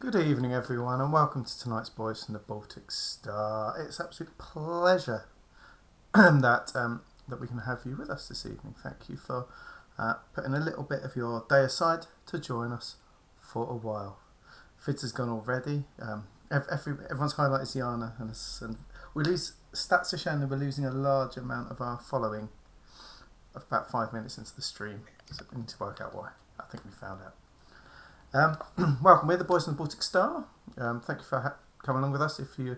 Good evening, everyone, and welcome to tonight's Boys from the Baltic Star. It's an absolute pleasure that we can have you with us this evening. Thank you for putting a little bit of your day aside to join us for a while. Fids has gone already. Everyone's highlighted Ziana, and we lose. Stats are showing that we're losing a large amount of our following of about 5 minutes into the stream. So we need to work out why. I think we found out. Welcome, we're the Boys from the Baltic Star. Thank you for coming along with us. If you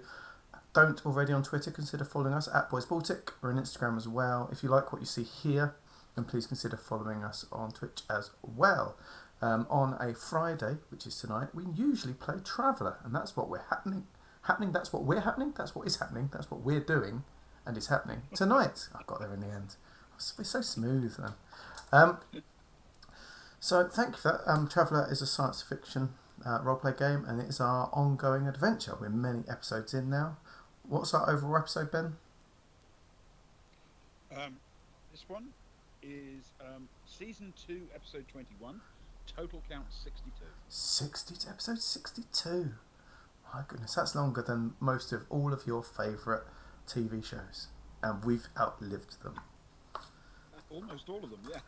don't already on Twitter, consider following us at Boys Baltic. We're on Instagram as well. If you like what you see here, then please consider following us on Twitch as well. On a Friday, which is tonight, we usually play Traveller, and that's what we're happening. That's what we're happening. That's what is happening. That's what we're doing, and it's happening tonight. I got there in the end. We're so smooth, man. So thank you for that. Traveller is a science fiction roleplay game, and it is our ongoing adventure. We're many episodes in now. What's our overall episode, Ben? This one is Season 2, Episode 21. Total count 62. Episode 62. My goodness, that's longer than most of all of your favourite TV shows. And we've outlived them. Almost all of them, yeah.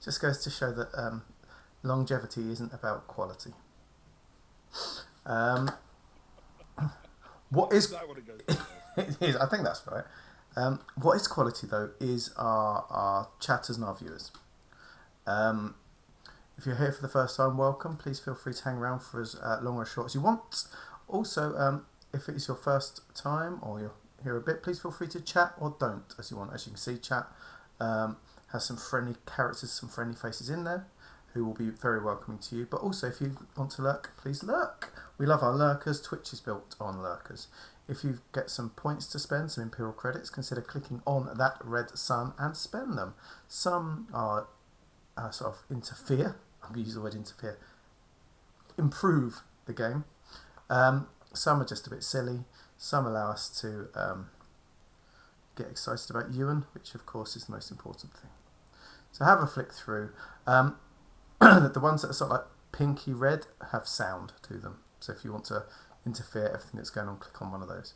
Just goes to show that longevity isn't about quality. What is that what it goes to? It is, I think that's right. What is quality though is our chatters and our viewers. If you're here for the first time, welcome. Please feel free to hang around for as long or as short as you want. Also, if it is your first time or you're here a bit, please feel free to chat or don't as you want. As you can see, chat has some friendly characters, some friendly faces in there who will be very welcoming to you. But also, if you want to lurk, please lurk. We love our lurkers. Twitch is built on lurkers. If you get some points to spend, some Imperial credits, consider clicking on that red sun and spend them. Some are sort of interfere. I'm going to use the word interfere. Improve the game. Some are just a bit silly. Some allow us to get excited about Ewan, which of course is the most important thing. So have a flick through. The ones that are sort of like pinky red have sound to them. So if you want to interfere everything that's going on, click on one of those.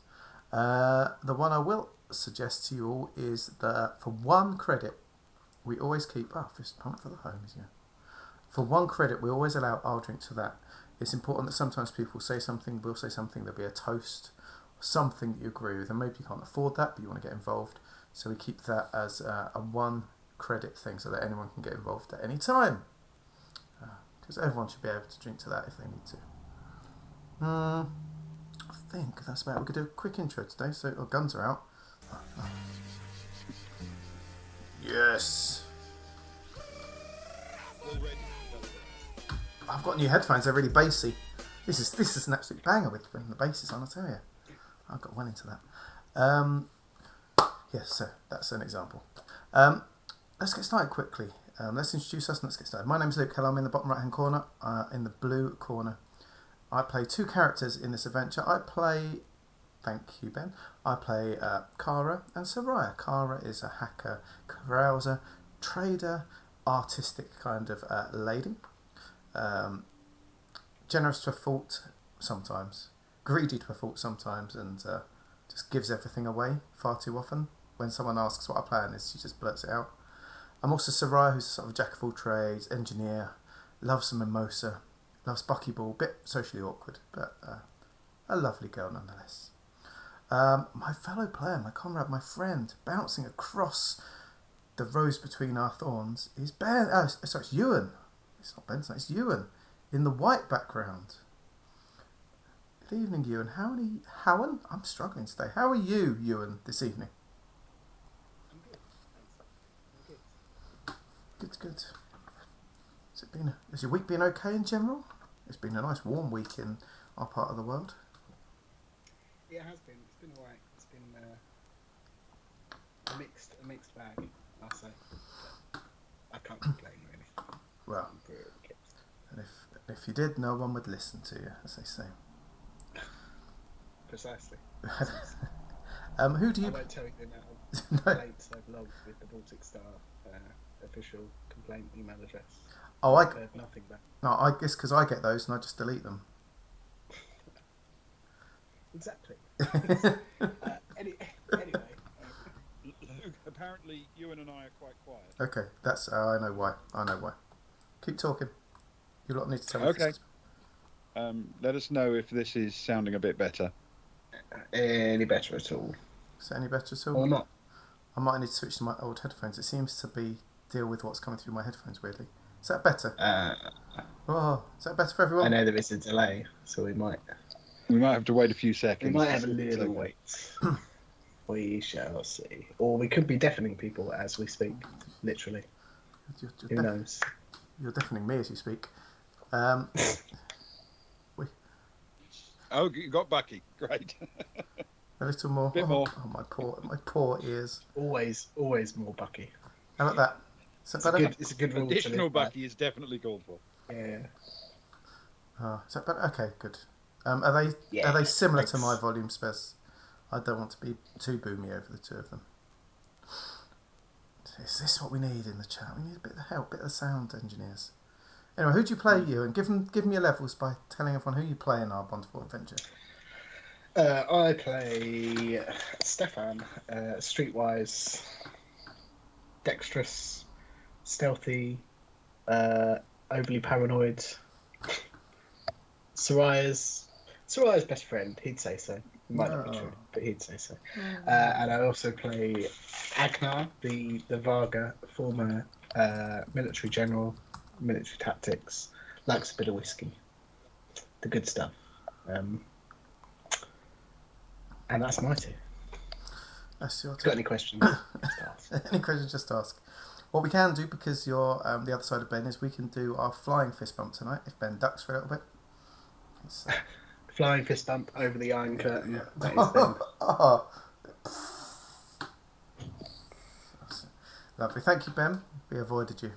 The one I will suggest to you all is that for 1 credit, we always keep... fist pump for the homies, yeah. For 1 credit, we always allow our drink to that. It's important that sometimes people say something, we'll say something, there'll be a toast, something that you agree with, and maybe you can't afford that, but you want to get involved. So we keep that as a 1 credit thing so that anyone can get involved at any time. Because everyone should be able to drink to that if they need to. I think that's about it. We could do a quick intro today, so our guns are out. Yes! Already. I've got new headphones, they're really bassy. This is an absolute banger with the basses on, I tell you. I got well into that. Yes, so that's an example. Let's get started quickly. Let's introduce us and let's get started. My name's Luke Keller. I'm in the bottom right hand corner, in the blue corner. I play 2 characters in this adventure. Thank you, Ben. I play Kara and Soraya. Kara is a hacker, carouser, trader, artistic kind of lady. Generous to a fault sometimes, greedy to a fault sometimes, and just gives everything away far too often. When someone asks what our plan is, she just blurts it out. I'm also Soraya, who's a sort of jack of all trades, engineer, loves some mimosa, loves buckyball, bit socially awkward, but a lovely girl nonetheless. My fellow player, my comrade, my friend, bouncing across the rose between our thorns is Ben. It's Ewan. It's not Benson, it's Ewan in the white background. Good evening, Ewan. Howan? I'm struggling today. How are you, Ewan, this evening? I'm good. Good. Has your week been okay in general? It's been a nice warm week in our part of the world. Yeah, it has been. It's been alright. It's been a mixed bag, I'll say. But I can't complain really. Well, and if you did, no one would listen to you, as they say. Precisely. Who do you? I won't tell you now. Complaints I've logged with the Baltic Star official complaint email address. Oh, I've heard nothing back. No, I guess because I get those and I just delete them. Exactly. Anyway, Luke, apparently Ewan and I are quite quiet. Okay, that's I know why. Keep talking. You lot need to tell me. Okay. Let us know if this is sounding a bit better. any better at all? Is it any better at all? Or not? I might need to switch to my old headphones. It seems to deal with what's coming through my headphones weirdly. Is that better? Is that better for everyone? I know there is a delay, so we might have to wait a few seconds. have a little wait. We shall see. Or we could be deafening people as we speak, literally. Who knows? You're deafening me as you speak. Oh, you got Bucky. Great. A little more. Bit more. Oh, my poor ears. Always more Bucky. How about that? Is that better? It's a good rule. Additional Bucky is definitely called for. Yeah. Is that better? Okay, good. Are they similar to my volume specs? I don't want to be too boomy over the two of them. Is this what we need in the chat? We need a bit of help, a bit of sound engineers. Anyway, who do you play, you? And give them your levels by telling everyone who you play in our Wonderful Adventure. I play Stefan, streetwise, dexterous, stealthy, overly paranoid. Soraya's best friend. He'd say so. It might not be true, but he'd say so. And I also play Agnar, the Varga, former military general, military tactics, likes a bit of whiskey, the good stuff. And that's my two. That's your two. Got any questions? Just ask. Any questions, just ask. What we can do, because you're the other side of Ben, is we can do our flying fist bump tonight, if Ben ducks for a little bit. Flying fist bump over the Iron Curtain. That is Ben. Lovely. Thank you, Ben. We avoided you.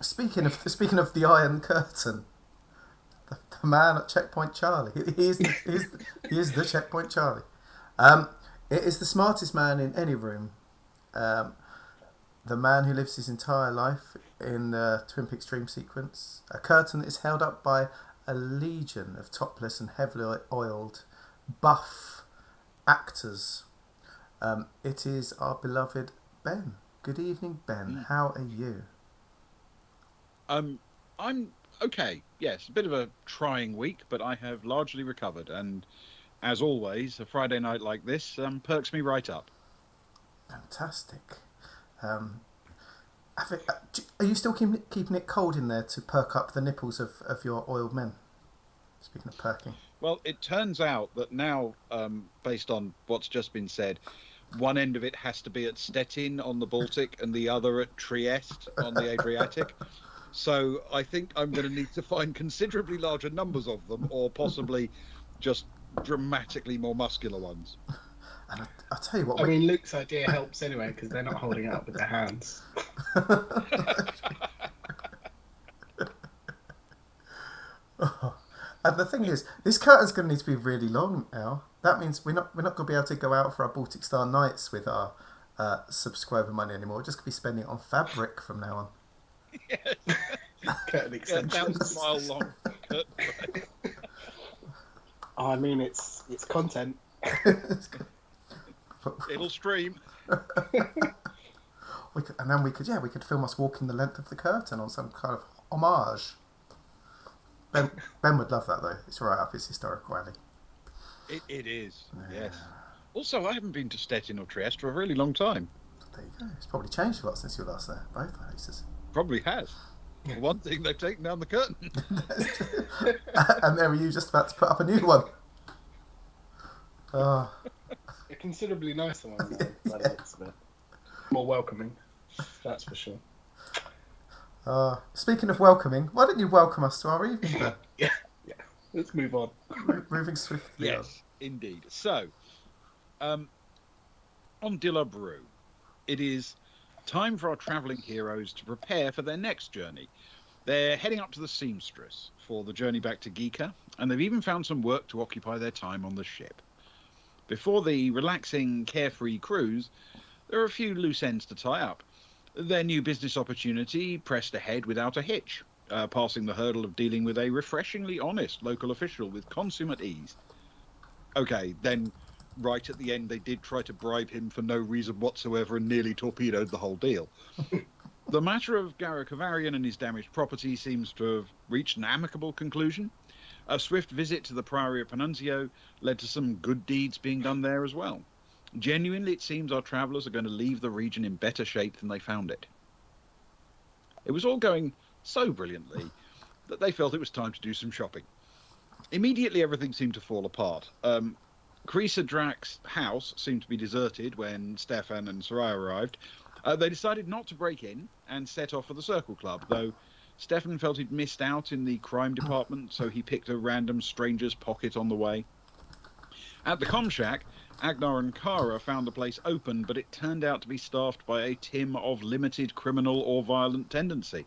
Speaking of the Iron Curtain, the man at Checkpoint Charlie. He is the Checkpoint Charlie. It is the smartest man in any room. The man who lives his entire life in the Twin Peaks dream sequence. A curtain that is held up by a legion of topless and heavily oiled, buff actors. It is our beloved Ben. Good evening, Ben. How are you? I'm okay. Yes, a bit of a trying week, but I have largely recovered. And as always, a Friday night like this perks me right up. Fantastic. Are you still keeping it cold in there to perk up the nipples of your oiled men? Speaking of perking. Well, it turns out that now, based on what's just been said, one end of it has to be at Stettin on the Baltic and the other at Trieste on the Adriatic. So I think I'm going to need to find considerably larger numbers of them, or possibly just dramatically more muscular ones. And I'll tell you what. I mean, Luke's idea helps anyway, because they're not holding it up with their hands. And the thing is, this curtain's going to need to be really long now. That means we're not going to be able to go out for our Baltic Star nights with our subscriber money anymore. We're just going to be spending it on fabric from now on. Yes. Curtain extensions. 1,000 mile long curtain. I mean, it's content. It'll stream. And then we could film us walking the length of the curtain on some kind of homage. Ben would love that though. It's right up his historical alley. It is. Yeah. Yes. Also, I haven't been to Stettin or Trieste for a really long time. There you go. It's probably changed a lot since you were last there. Both places. Probably has. For one thing, they've taken down the curtain. And there were you just about to put up a new one. A considerably nicer one, though, by the looks of it. More welcoming, that's for sure. Speaking of welcoming, why don't you welcome us to our evening then? Yeah. Let's move on. Moving swiftly. Yes, indeed. So, on De La Bru, it is time for our travelling heroes to prepare for their next journey. They're heading up to the Seamstress for the journey back to Geeka, and they've even found some work to occupy their time on the ship. Before the relaxing, carefree cruise, there are a few loose ends to tie up. Their new business opportunity pressed ahead without a hitch, passing the hurdle of dealing with a refreshingly honest local official with consummate ease. okay, then right at the end they did try to bribe him for no reason whatsoever and nearly torpedoed the whole deal. The matter of Garo Kavarian and his damaged property seems to have reached an amicable conclusion. A swift visit to the Priory of Panunzio led to some good deeds being done there as well. Genuinely, it seems our travellers are going to leave the region in better shape than they found it. It was all going so brilliantly that they felt it was time to do some shopping. Immediately, everything seemed to fall apart. Creaser Drax's house seemed to be deserted when Stefan and Soraya arrived. They decided not to break in and set off for the Circle Club, though Stefan felt he'd missed out in the crime department, so he picked a random stranger's pocket on the way. At the comm shack, Agnar and Kara found the place open, but it turned out to be staffed by a Tim of limited criminal or violent tendency.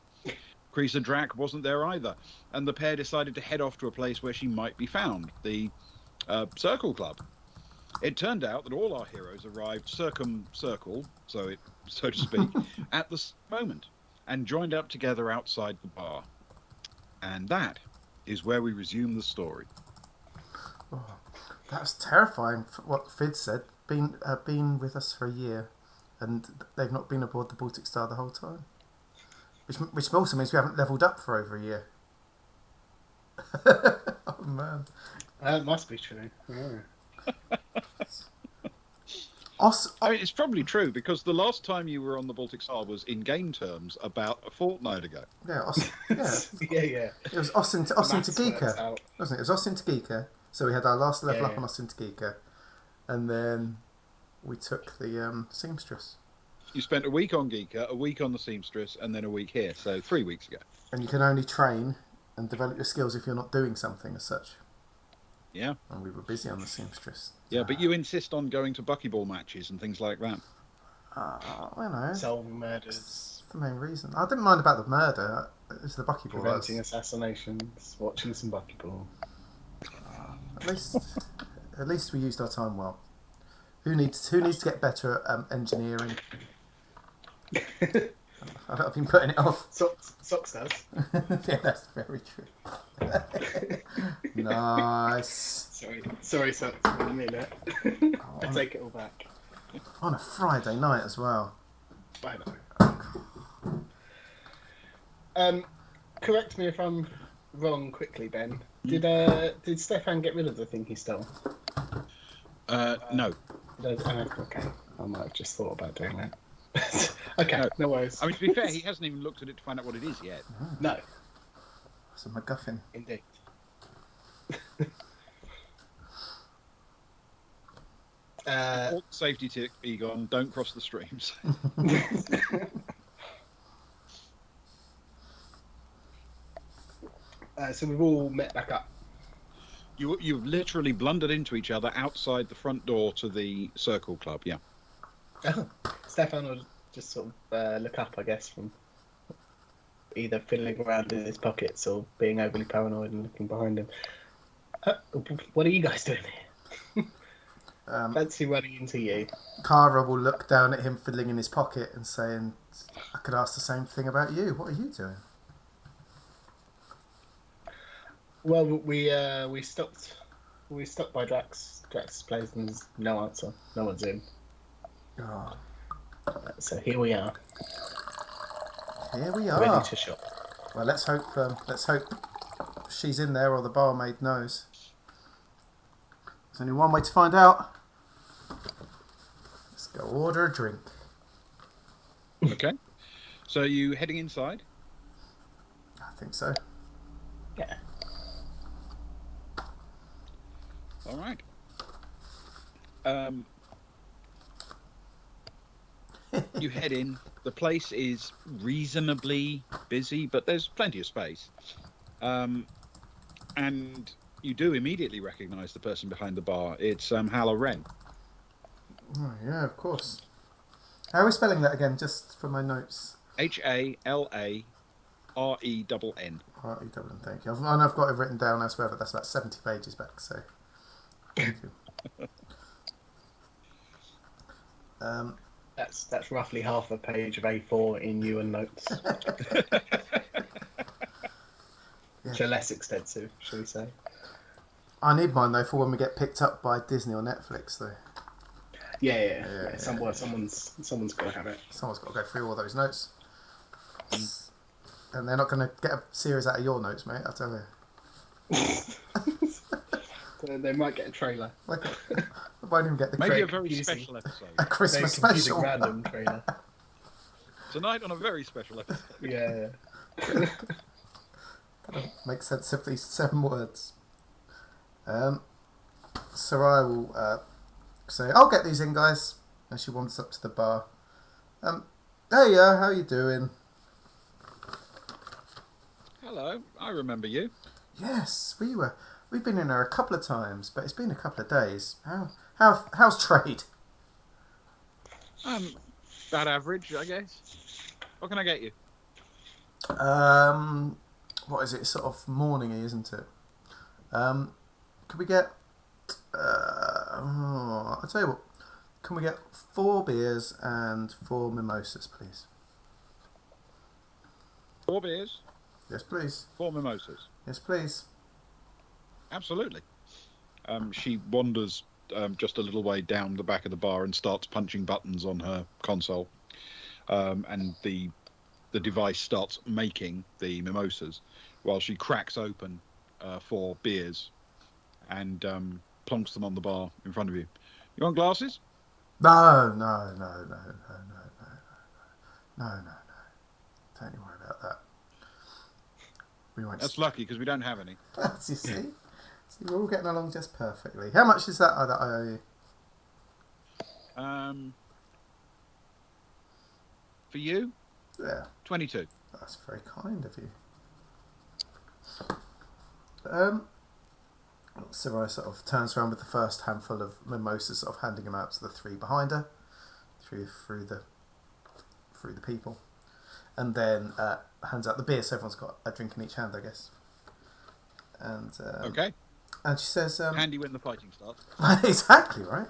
Creaser Drac wasn't there either, and the pair decided to head off to a place where she might be found, the Circle Club. It turned out that all our heroes arrived circle, so to speak, at the moment, and joined up together outside the bar. And that is where we resume the story. Oh, that was terrifying, what Fid said. Been with us for a year, and they've not been aboard the Baltic Star the whole time. Which also means we haven't levelled up for over a year. Oh, man. That must be true. Yeah. I mean, it's probably true, because the last time you were on the Baltic Star was, in game terms, about a fortnight ago. Yeah, Yeah. It was Austin to Geeka, wasn't it? It was Austin to Geeka. So we had our last level up on Austin to Geeka. And then we took the Seamstress. You spent a week on Geeka, a week on the Seamstress, and then a week here, so 3 weeks ago. And you can only train and develop your skills if you're not doing something as such. Yeah. And we were busy on the Seamstress. Yeah, but you insist on going to buckyball matches and things like that. Solving murders. That's the main reason. I didn't mind about the murder. It's the buckyball. Preventing assassinations, watching some buckyball. At least we used our time well. Who needs to get better at engineering? I've been putting it off. Socks does. Yeah, that's very true. Nice. Sorry, Socks. I didn't mean it. I take it all back. On a Friday night as well. I know. Correct me if I'm wrong quickly, Ben. Did Stefan get rid of the thing he stole? No. Okay. I might have just thought about doing that. Okay, no worries. I mean, to be fair, he hasn't even looked at it to find out what it is yet. No. It's a MacGuffin. Indeed. Safety tip, Egon, don't cross the streams. So we've all met back up. You've literally blundered into each other outside the front door to the Circle Club, yeah. Stefan will just sort of look up, I guess, from either fiddling around in his pockets or being overly paranoid and looking behind him. What are you guys doing here? Fancy running into you. Kara will look down at him fiddling in his pocket and saying, I could ask the same thing about you. What are you doing? Well, we stopped by Drax's place and there's no answer. No one's in. Oh. So here we are. Here we are. Ready to shop. Well, let's hope she's in there or the barmaid knows. There's only one way to find out. Let's go order a drink. Okay. So are you heading inside? I think so. Yeah. All right. You head in. The place is reasonably busy, but there's plenty of space. And you do immediately recognise the person behind the bar. It's Hala Wren. Oh, yeah, of course. How are we spelling that again, just for my notes? HALARENN. R-E-N-N, thank you. And I've got it written down elsewhere, but that's about 70 pages back, so thank you. That's roughly half a page of A4 in you and notes. Yeah. Which are less extensive, shall we say. I need mine though for when we get picked up by Disney or Netflix though. Yeah. Someone's got to have it. Someone's got to go through all those notes. And they're not going to get a series out of your notes, mate, I'll tell you. They might get a trailer. Like, they won't even get the Maybe a Craig very Easy. special episode. a Christmas Very confusing special. random trailer. Tonight on a very special episode. Yeah. Make sense of these 7 words. Sarai will say, "I'll get these in, guys," and she wanders up to the bar. Hey, how you doing? Hello, I remember you. Yes, we've been in there a couple of times, but it's been a couple of days. How's trade? About average, I guess. What can I get you? What is it? Sort of morningy, isn't it? Could we get? I'll tell you what. Can we get 4 beers and 4 mimosas, please? 4 beers, Yes, please. 4 mimosas. Yes, please. Absolutely. She wanders just a little way down the back of the bar and starts punching buttons on her console. And the device starts making the mimosas while she cracks open 4 beers and plonks them on the bar in front of you. You want glasses? No. Don't you worry about that. We won't. That's lucky because we don't have any. You see, we're all getting along just perfectly. How much is that that I owe you? For you, Yeah, 22. that's very kind of you. Sarai sort of turns around with the first handful of mimosas, sort of handing them out to the 3 behind her, through the people, and then hands out the beer. So everyone's got a drink in each hand, I guess. And Okay. and she says, Handy when the fighting starts. exactly right.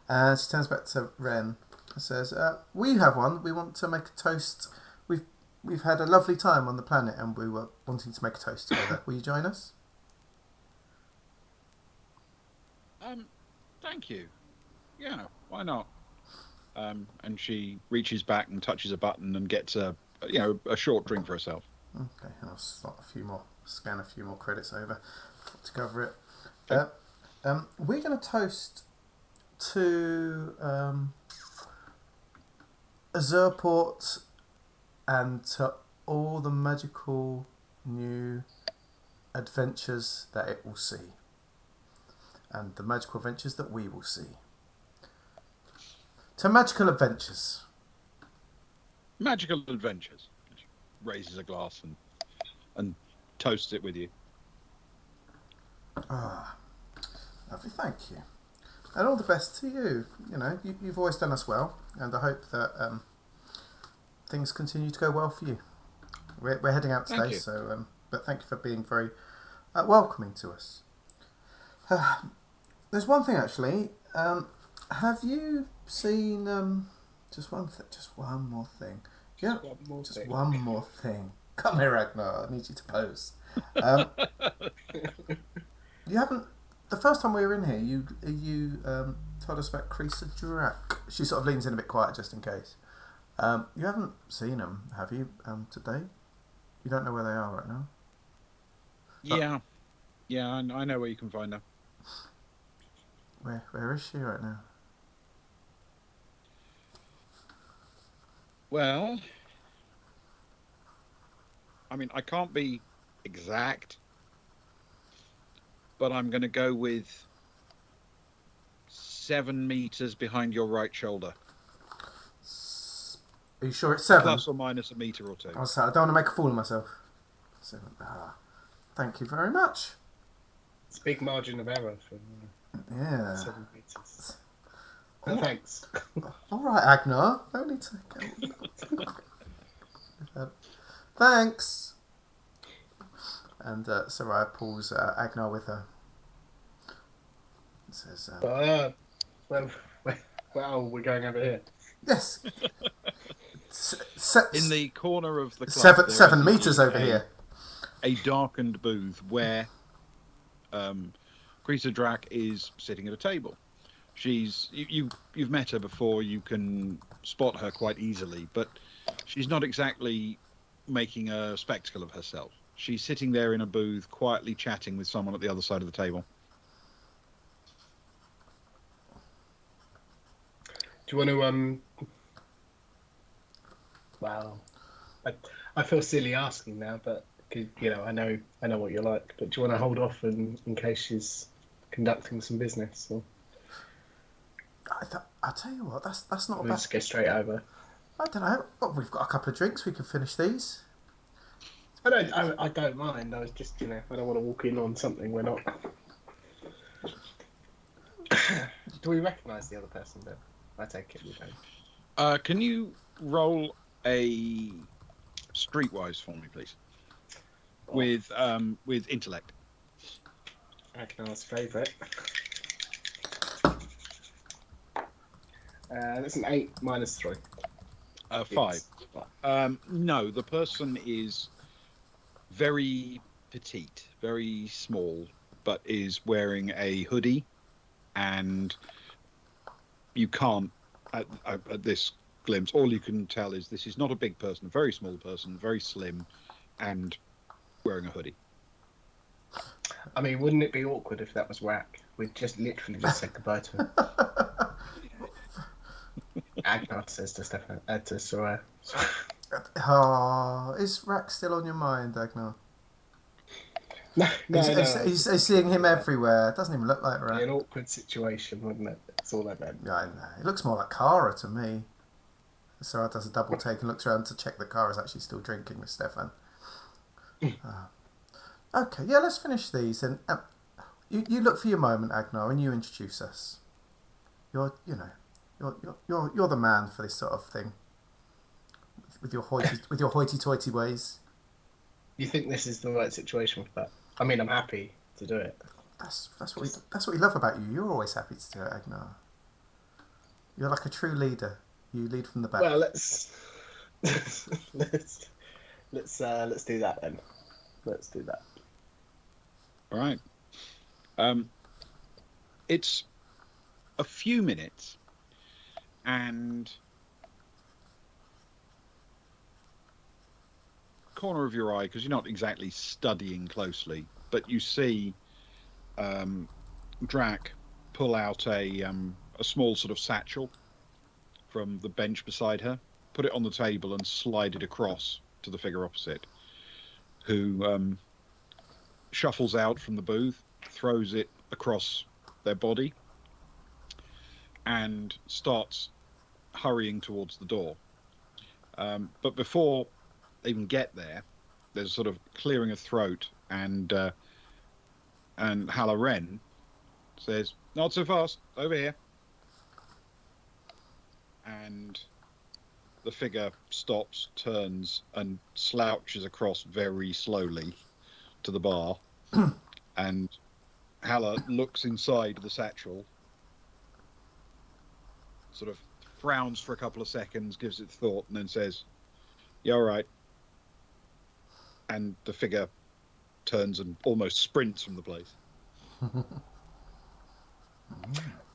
And she turns back to Ren and says, "We have one. We want to make a toast. We've had a lovely time on the planet, and we were wanting to make a toast together. Will you join us?" Thank you. Yeah, why not? And she reaches back and touches a button and gets a short drink for herself. Okay, and I'll scan a few more credits over to cover it. Okay. We're going to toast to Azurport and to all the magical new adventures that it will see. And the magical adventures that we will see. To magical adventures. Magical adventures. She raises a glass and toasts it with you. Lovely, thank you. And all the best to you. You know, you've always done us well, and I hope that things continue to go well for you. We're heading out Thank today, you. so but thank you for being very welcoming to us. There's one thing actually. Have you seen just one more thing? Yeah, just one more thing. Come here, Ragnar. I need you to pose. You haven't. The first time we were in here, you told us about Creasa Drak. She sort of leans in a bit quiet just in case. You haven't seen them, have you? Today, you don't know where they are right now. Yeah, I know where you can find her. Where is she right now? Well, I mean, I can't be exact, but I'm going to go with 7 meters behind your right shoulder, Are you sure it's 7? plus or minus a meter or 2. I don't want to make a fool of myself. 7. Thank you very much. It's a big margin of error for Yeah. 7 meters. Thanks. All right, Agnar. No need to go. Thanks. And Sarai pulls Agnar with her. And says, Well, we're going over here. "Yes." In the corner of the club, there 7 is meters over here. a darkened booth where Krisa Drak is sitting at a table. You've met her before. You can spot her quite easily, but she's not exactly making a spectacle of herself. She's sitting there in a booth, quietly chatting with someone at the other side of the table. Do you want to Well, I feel silly asking now, but I know what you're like. But do you want to hold off in case she's conducting some business? Or I'll tell you what, that's not a we bad. just go straight over. I don't know. Well, we've got a couple of drinks. We can finish these. I don't mind. I was just I don't want to walk in on something we're not. Do we recognise the other person then? I take it we don't. Can you roll a streetwise for me, please? With intellect. Agnar's favourite. That's an 8 minus 3. 5. No, the person is very petite, very small, but is wearing a hoodie, and you can't, at this glimpse, all you can tell is this is not a big person, a very small person, very slim, and wearing a hoodie. I mean, wouldn't it be awkward if that was Rack? We'd just literally just said goodbye to him. Agnar says to Stefan, to Soraya. Oh, is Rack still on your mind, Agnar? No. He's seeing him everywhere. It doesn't even look like It'd Rack. be an awkward situation, wouldn't it? That's all I meant. Yeah, I know. It looks more like Kara to me. Sarah does a double take and looks around to check that Kara's actually still drinking with Stefan. Okay, yeah, let's finish these. And you look for your moment, Agnar, and you introduce us. You're the man for this sort of thing. With your hoity-toity ways. You think this is the right situation for that? I mean, I'm happy to do it. That's what we love about you. You're always happy to do it, Agnar. You're like a true leader. You lead from the back. Well, let's do that then. Let's do that. All right. It's a few minutes, and corner of your eye, because you're not exactly studying closely, but you see Drak pull out a small sort of satchel from the bench beside her, put it on the table and slide it across to the figure opposite, who shuffles out from the booth, throws it across their body, and starts hurrying towards the door. But before they even get there, there's sort of clearing of throat, and Halloran says, "Not so fast, over here." And the figure stops, turns, and slouches across very slowly to the bar. And Halla looks inside the satchel, sort of frowns for a couple of seconds, gives it thought, and then says, "Yeah, all right." And the figure turns and almost sprints from the place.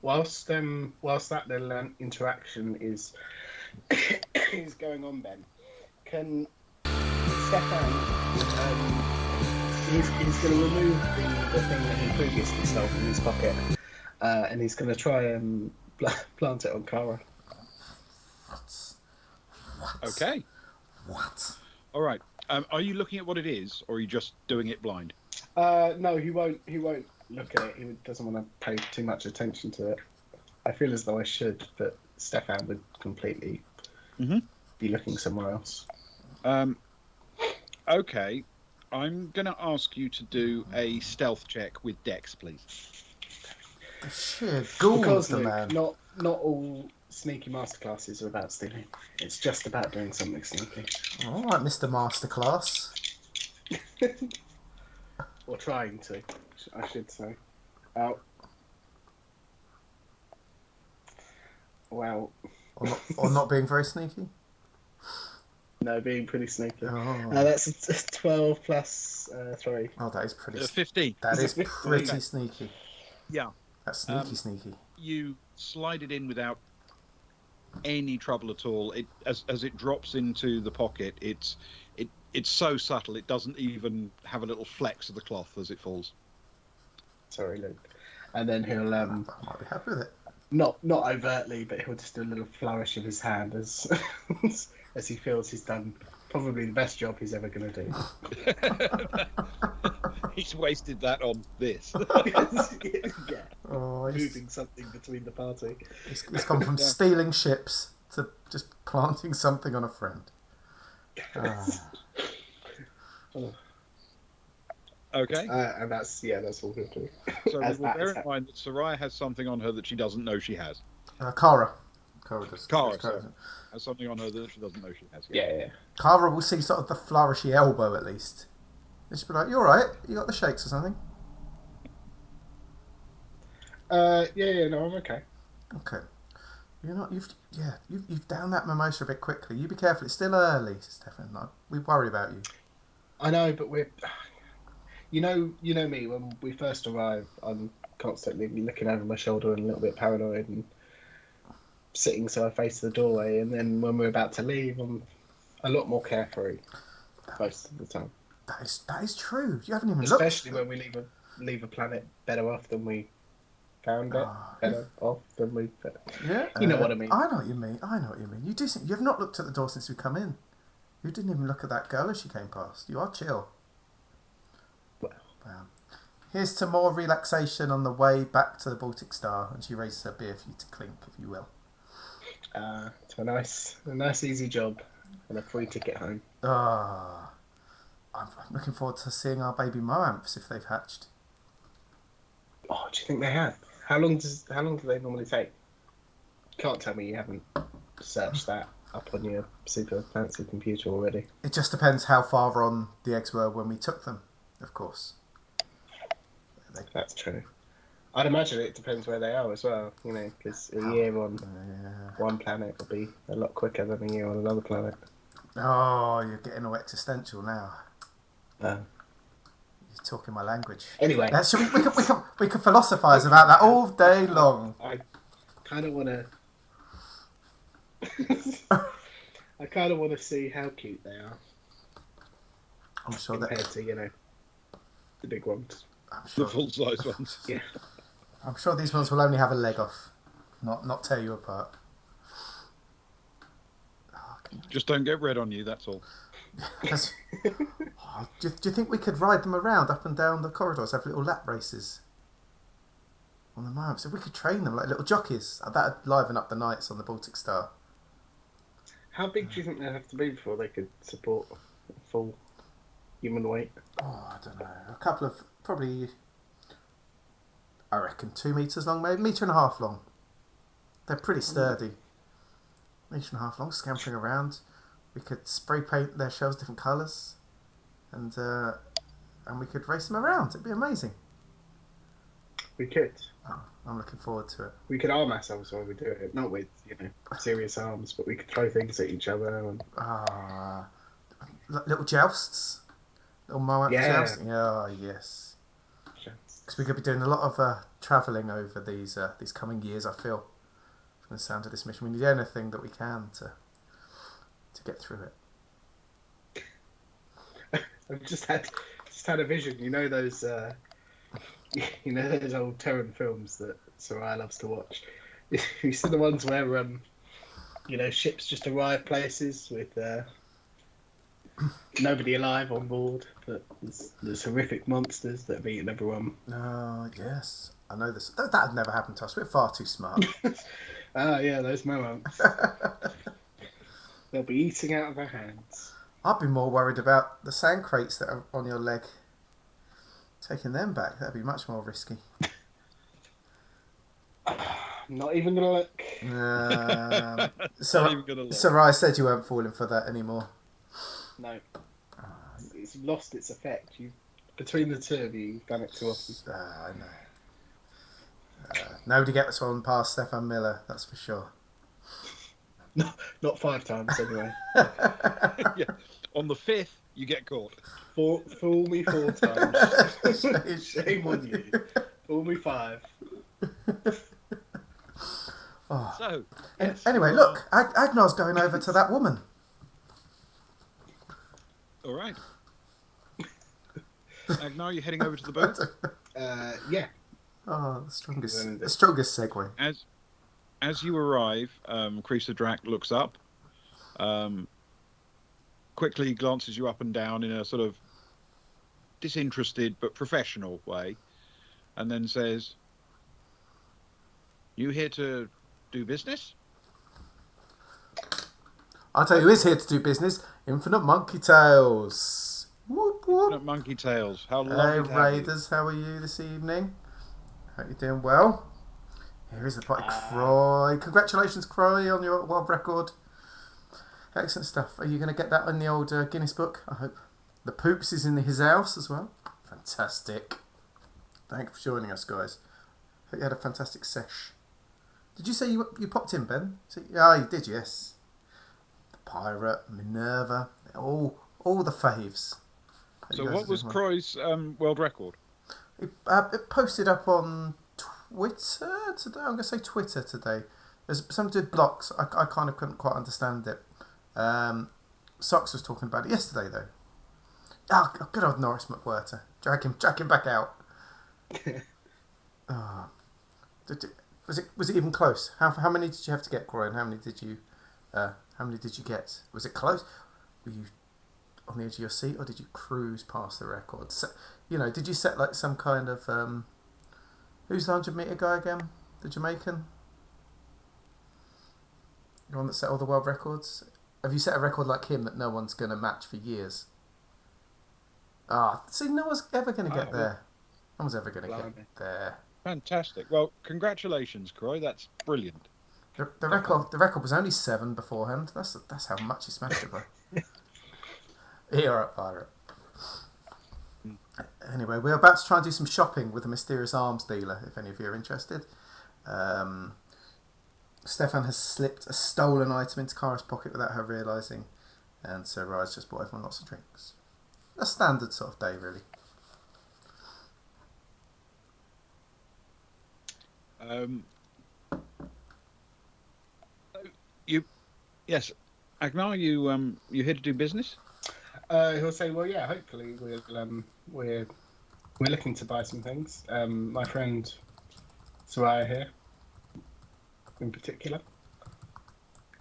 Whilst that little interaction is going on, Ben, can Stefan? He's going to remove the thing that he previously stole from his pocket, and he's going to try and plant it on Kara. What? Okay. What? All right. Are you looking at what it is, or are you just doing it blind? No, he won't look at it. He doesn't want to pay too much attention to it. I feel as though I should, but Stefan would completely be looking somewhere else. Okay. I'm going to ask you to do a stealth check with Dex, please. Sheer ghoul Because of the Luke, man. not all sneaky masterclasses are about stealing. It's just about doing something sneaky. All right, Mr. Masterclass. Or trying to, I should say. Well, Or not being very sneaky. no, being pretty sneaky. Oh. That's a 12 plus 3. Oh, that is pretty. 15. That is pretty sneaky. Yeah. That's sneaky. You slide it in without any trouble at all. It as it drops into the pocket, it's so subtle it doesn't even have a little flex of the cloth as it falls. Sorry, Luke. And then he'll I might be happy with it. not overtly, but he'll just do a little flourish of his hand as as he feels he's done probably the best job he's ever going to do. He's wasted that on this. Yeah. Oh, Moving something between the party. It's gone from stealing ships to just planting something on a friend. Okay. And that's all he'll do. So we'll bear in mind that Soraya has something on her that she doesn't know she has. Kara. Kara does. Kara has something on her that she doesn't know she has. Yeah. Kara will see sort of the flourishy elbow at least. And she'll be like, "You all right? You got the shakes or something?" Yeah, no, I'm okay. Okay. You're not. You've downed that mimosa a bit quickly. You be careful. It's still early, Stefan. We worry about you. I know, but we're. You know me. When we first arrive, I'm constantly looking over my shoulder and a little bit paranoid and sitting so I face the doorway. And then when we're about to leave, I'm a lot more carefree most of the time. That is true. You haven't even Especially looked. when we leave a planet better off than we found it. Better off than we. Yeah. You know what I mean. I know what you mean. You do. You have not looked at the door since we come in. You didn't even look at that girl as she came past. You are chill. Wow. Here's to more relaxation on the way back to the Baltic Star, and she raises her beer for you to clink, if you will. It's a nice easy job and a free ticket home. I'm looking forward to seeing our baby Moamps if they've hatched. Oh, do you think they have? How long do they normally take? Can't tell me you haven't searched that up on your super fancy computer already. It just depends how far on the eggs were when we took them, of course. That's true. I'd imagine it depends where they are as well, because a year on one planet will be a lot quicker than a year on another planet. Oh, you're getting all existential now. You're talking my language. Anyway, we can philosophise about that all day long. I kind of want to see how cute they are. I'm sure compared to the big ones. I'm sure, the full-size ones. Yeah. I'm sure these ones will only have a leg off, not tear you apart. Just don't get red on you, that's all. Do you think we could ride them around up and down the corridors, have little lap races on the maps? If we could train them like little jockeys, that'd liven up the nights on the Baltic Star. How big do you think they'd have to be before they could support full human weight? Oh, I don't know. A couple of, probably, I reckon 2 meters long, maybe 1.5 meters long. They're pretty sturdy. 1.5 meters long, scampering around. We could spray paint their shells different colours, and we could race them around. It'd be amazing. We could. Oh, I'm looking forward to it. We could arm ourselves while we do it, not with serious arms, but we could throw things at each other. And... little jousts, little Moab jousting. Oh yes, because we could be doing a lot of travelling over these coming years. I feel from the sound of this mission, we need anything that we can to get through it. I've just had a vision. Those those old Terran films that Soraya loves to watch. You see the ones where ships just arrive places with nobody alive on board, but there's horrific monsters that have eaten everyone. Oh yes, I know this. That'd never happen to us. We're far too smart. Those moments. They'll be eating out of our hands. I'd be more worried about the sand crates that are on your leg. Taking them back, that'd be much more risky. Not even gonna look. Sarai said you weren't falling for that anymore. No. It's lost its effect. Between the two of you, you've done it too often. I know. Nobody gets one past Stefan Miller, that's for sure. Not 5 times, anyway. Yeah. On the 5th, you get caught. Fool me 4 times. Shame on you. Fool me 5. Oh. So, Anyway, look, Agnar's going over to that woman. All right. Agnar, you're heading over to the booth. Yeah. Oh, the strongest segue. As you arrive, Creaser Drac looks up, quickly glances you up and down in a sort of disinterested but professional way, and then says, "You here to do business?" I'll tell you who is here to do business. Infinite Monkey Tails. Whoop, whoop. Infinite Monkey Tails. How Hey lovely to have you. Raiders, how are you this evening? Hope you're doing well. Here is the party, Croy. Congratulations, Croy, on your world record. Excellent stuff. Are you going to get that in the old Guinness book? I hope. The Poops is in his house as well. Fantastic. Thank you for joining us, guys. Hope you had a fantastic sesh. Did you say you popped in, Ben? Yeah, you did, yes. The Pirate, Minerva, all the faves. Hope So you guys what are was doing well. Croy's world record? It posted up on Twitter today. I'm going to say Twitter today. There's something to do with blocks. I kind of couldn't quite understand it. Socks was talking about it yesterday, though. Oh, good old Norris McWhirter. Drag him back out. Oh. Was it even close? How many did you have to get, Corey? And how many did you get? Was it close? Were you on the edge of your seat, or did you cruise past the record? So, did you set like some kind of who's the 100-meter guy again? The Jamaican, the one that set all the world records. Have you set a record like him that no one's going to match for years? See, no one's ever going to get there. No one's ever going to get there. Fantastic. Well, congratulations, Croy. That's brilliant. The record was only 7 beforehand. That's how much he smashed it by. You're up, Pirate. Anyway, we're about to try and do some shopping with a mysterious arms dealer, if any of you are interested. Stefan has slipped a stolen item into Kara's pocket without her realising, and so Rise just bought everyone lots of drinks. A standard sort of day, really. Yes, Agnar, you here to do business? He'll say, well, yeah. Hopefully, we're looking to buy some things. My friend Soraya here, in particular.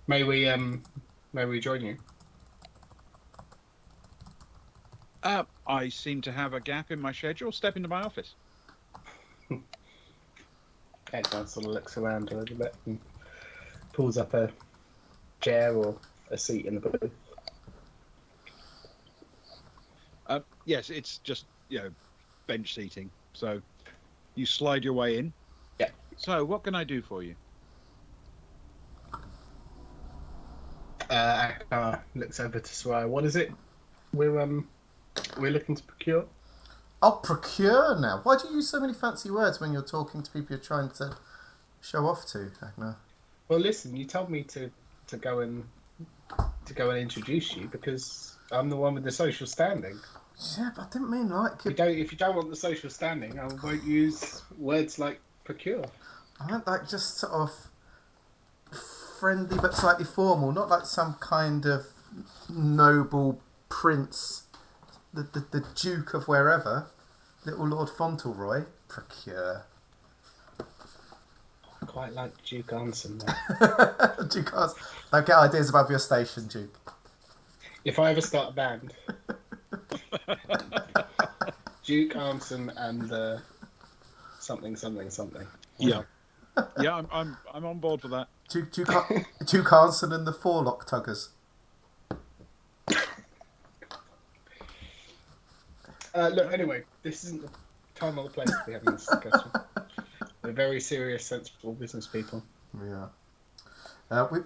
May we join you? I seem to have a gap in my schedule. Step into my office. Edmund sort of looks around a little bit and pulls up a chair or a seat in the booth. Yes, it's just bench seating. So you slide your way in. Yeah. So what can I do for you? Akbar looks over to Soraya. What is it we're looking to procure? Oh, procure now. Why do you use so many fancy words when you're talking to people you're trying to show off to, Agnar? Well, listen, you told me to go and introduce you because I'm the one with the social standing. Yeah, but I didn't mean like. If you don't want the social standing, I won't use words like procure. I meant like just sort of friendly but slightly formal, not like some kind of noble prince, the Duke of wherever, little Lord Fauntleroy. Procure. I quite like Duke Anson though. Duke Anson. Don't get ideas above your station, Duke. If I ever start a band, Duke Anson and something. Yeah, yeah, I'm on board for that. Duke Anson and the Forelock Tuggers. Look, anyway, this isn't the time or the place to be having this discussion. We're very serious, sensible business people. Yeah. Well,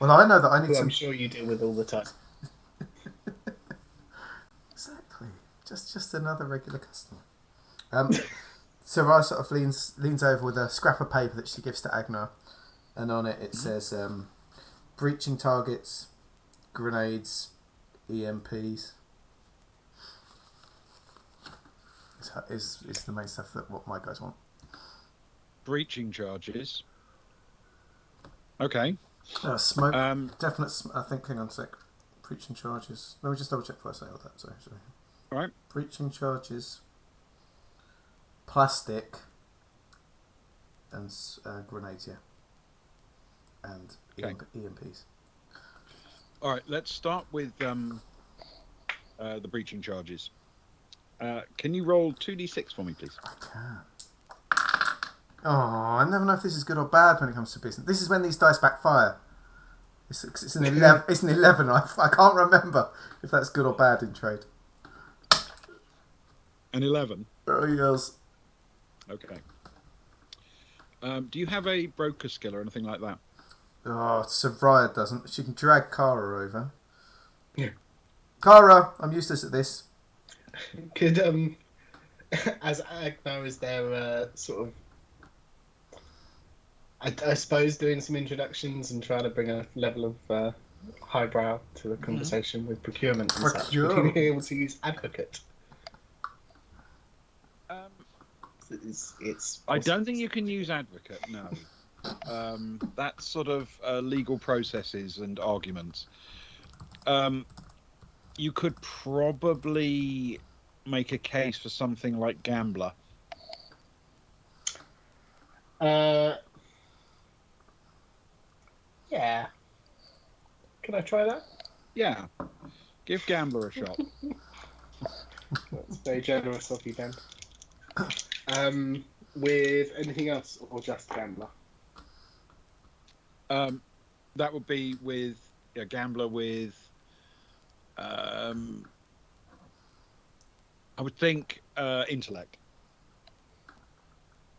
I know that I need who some. I'm sure you deal with all the time. Exactly. Just another regular customer. So Rye sort of leans over with a scrap of paper that she gives to Agnar, and on it says breaching targets, grenades, EMPs. Is the main stuff that what my guys want. breaching charges. Okay. Smoke. Definite. I think. Hang on a sec. Breaching charges. Let me just double check before I say all that. Sorry. All right. Breaching charges. Plastic. And grenades, yeah. And Okay. EMPs. All right. Let's start with the breaching charges. Can you roll 2d6 for me, please? I can. Oh, I never know if this is good or bad when it comes to business. This is when these dice backfire. It's an 11. It's an 11. I can't remember if that's good or bad in trade. An 11. Oh yes. Okay. Do you have a broker skill or anything like that? Oh, Savraya doesn't. She can drag Kara over. Yeah. Kara, I'm useless at this. Could as Agnar is there, sort of, I suppose doing some introductions and trying to bring a level of highbrow to the conversation with procurement and such. Would you be able to use advocate? It's I don't think you can use advocate. No. That's sort of legal processes and arguments. You could probably make a case for something like gambler. Yeah. Can I try that? Yeah. Give gambler a shot. That's very generous of you, then. With anything else or just gambler? That would be with a gambler with. I would think intellect.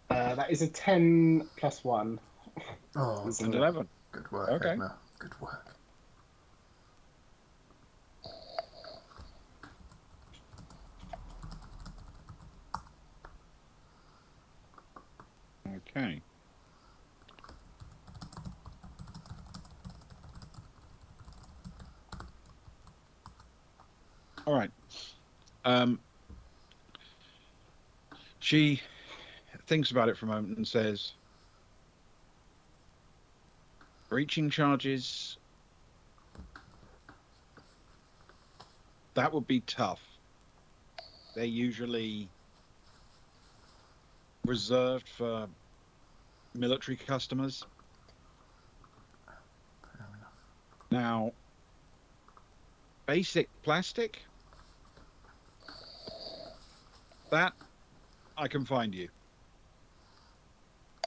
That is a 10 plus 1. Oh, It's an 11. good work, Okay. Edna. Good work. Okay. All right. She thinks about it for a moment and says, breaching charges, that would be tough. They're usually reserved for military customers. Fair enough. Now, basic plastic, that I can find you.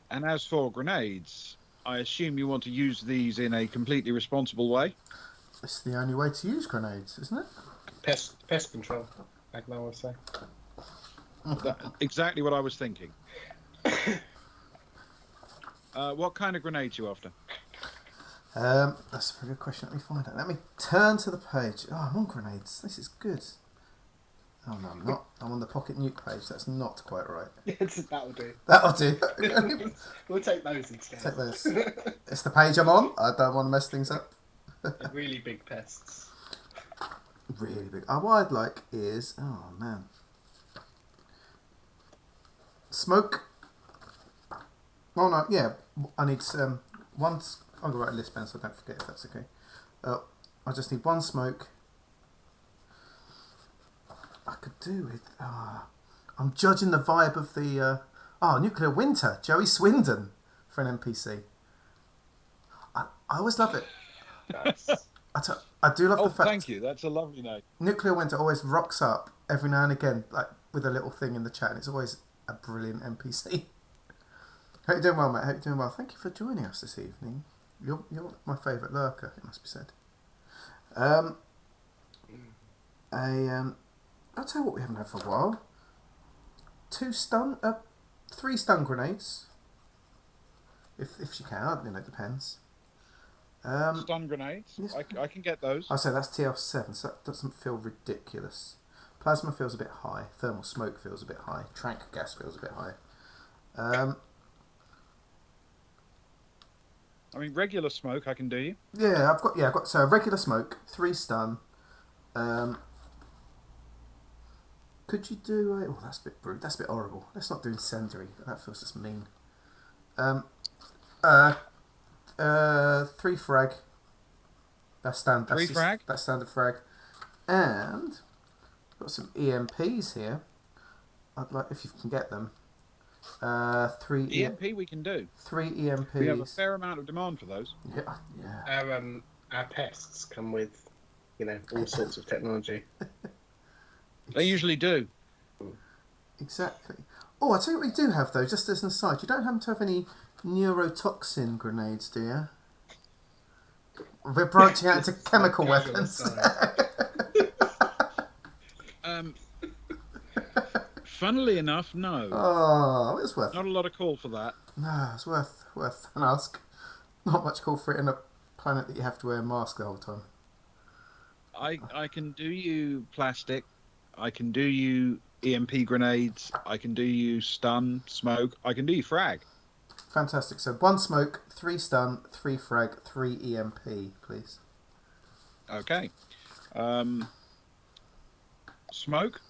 And as for grenades, I assume you want to use these in a completely responsible way. It's the only way to use grenades, isn't it? Pest control, Agnar would say. Exactly what I was thinking. What kind of grenades you after? That's a very good question. Let me find out. Let me turn to the page. Oh, I'm on grenades. This is good. Oh no, I'm not. I'm on the pocket nuke page. That's not quite right. That'll do. That'll do. We'll take those instead. Take those. It's the page I'm on. I don't want to mess things up. Really big pests. Really big. What I'd like is... Oh, man. Smoke. Oh, no. Yeah. I need one... I'm going to write a list, Ben, so don't forget if that's okay. I just need one smoke. I could do with... I'm judging the vibe of the... Nuclear Winter. Joey Swindon for an NPC. I always love it. Nice. I do love the fact... Thank you. That's a lovely note. Nuclear Winter always rocks up every now and again, like with a little thing in the chat, and it's always a brilliant NPC. Hope you're doing well, mate. Hope you're doing well. Thank you for joining us this evening. You're my favourite lurker, it must be said. I'll tell you what we haven't had for a while. 3 stun grenades. If she can, it depends. Stun grenades. Yes. I can get those. I say that's TL7, so that doesn't feel ridiculous. Plasma feels a bit high. Thermal smoke feels a bit high. Trank gas feels a bit high. I mean, regular smoke I can do you. Yeah, I've got so regular smoke, 3 stun. Could you do? That's a bit brute. That's a bit horrible. Let's not do incendiary. That feels just mean. Three frag. That's standard. Three frag? That's standard frag. And got some EMPs here. I'd like if you can get them. Three EMP we can do. 3 EMPs. We have a fair amount of demand for those. Yeah. Our pests come with, all sorts of technology. They usually do. Exactly. Oh, I tell you what we do have though. Just as an aside, you don't happen to have any neurotoxin grenades, do you? We're branching out into chemical weapons. Funnily enough, no. Oh, it's worth. Not a lot of call for that. No, it's worth an ask. Not much call for it in a planet that you have to wear a mask the whole time. I can do you plastic. I can do you EMP grenades. I can do you stun, smoke. I can do you frag. Fantastic. So 1 smoke, 3 stun, 3 frag, 3 EMP, please. Okay. Smoke.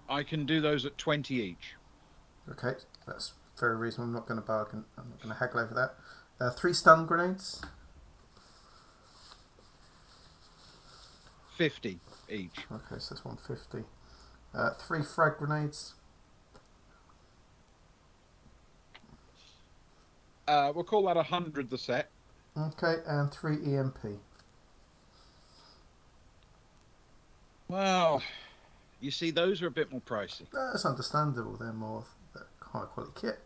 I can do those at 20 each. Okay, that's very reasonable. I'm not going to bargain. I'm not going to haggle over that. 3 stun grenades. 50 each. Okay, so that's 150. 3 frag grenades. We'll call that 100 the set. Okay, and 3 EMP. Well, you see, those are a bit more pricey. That's understandable. They're high quality kit.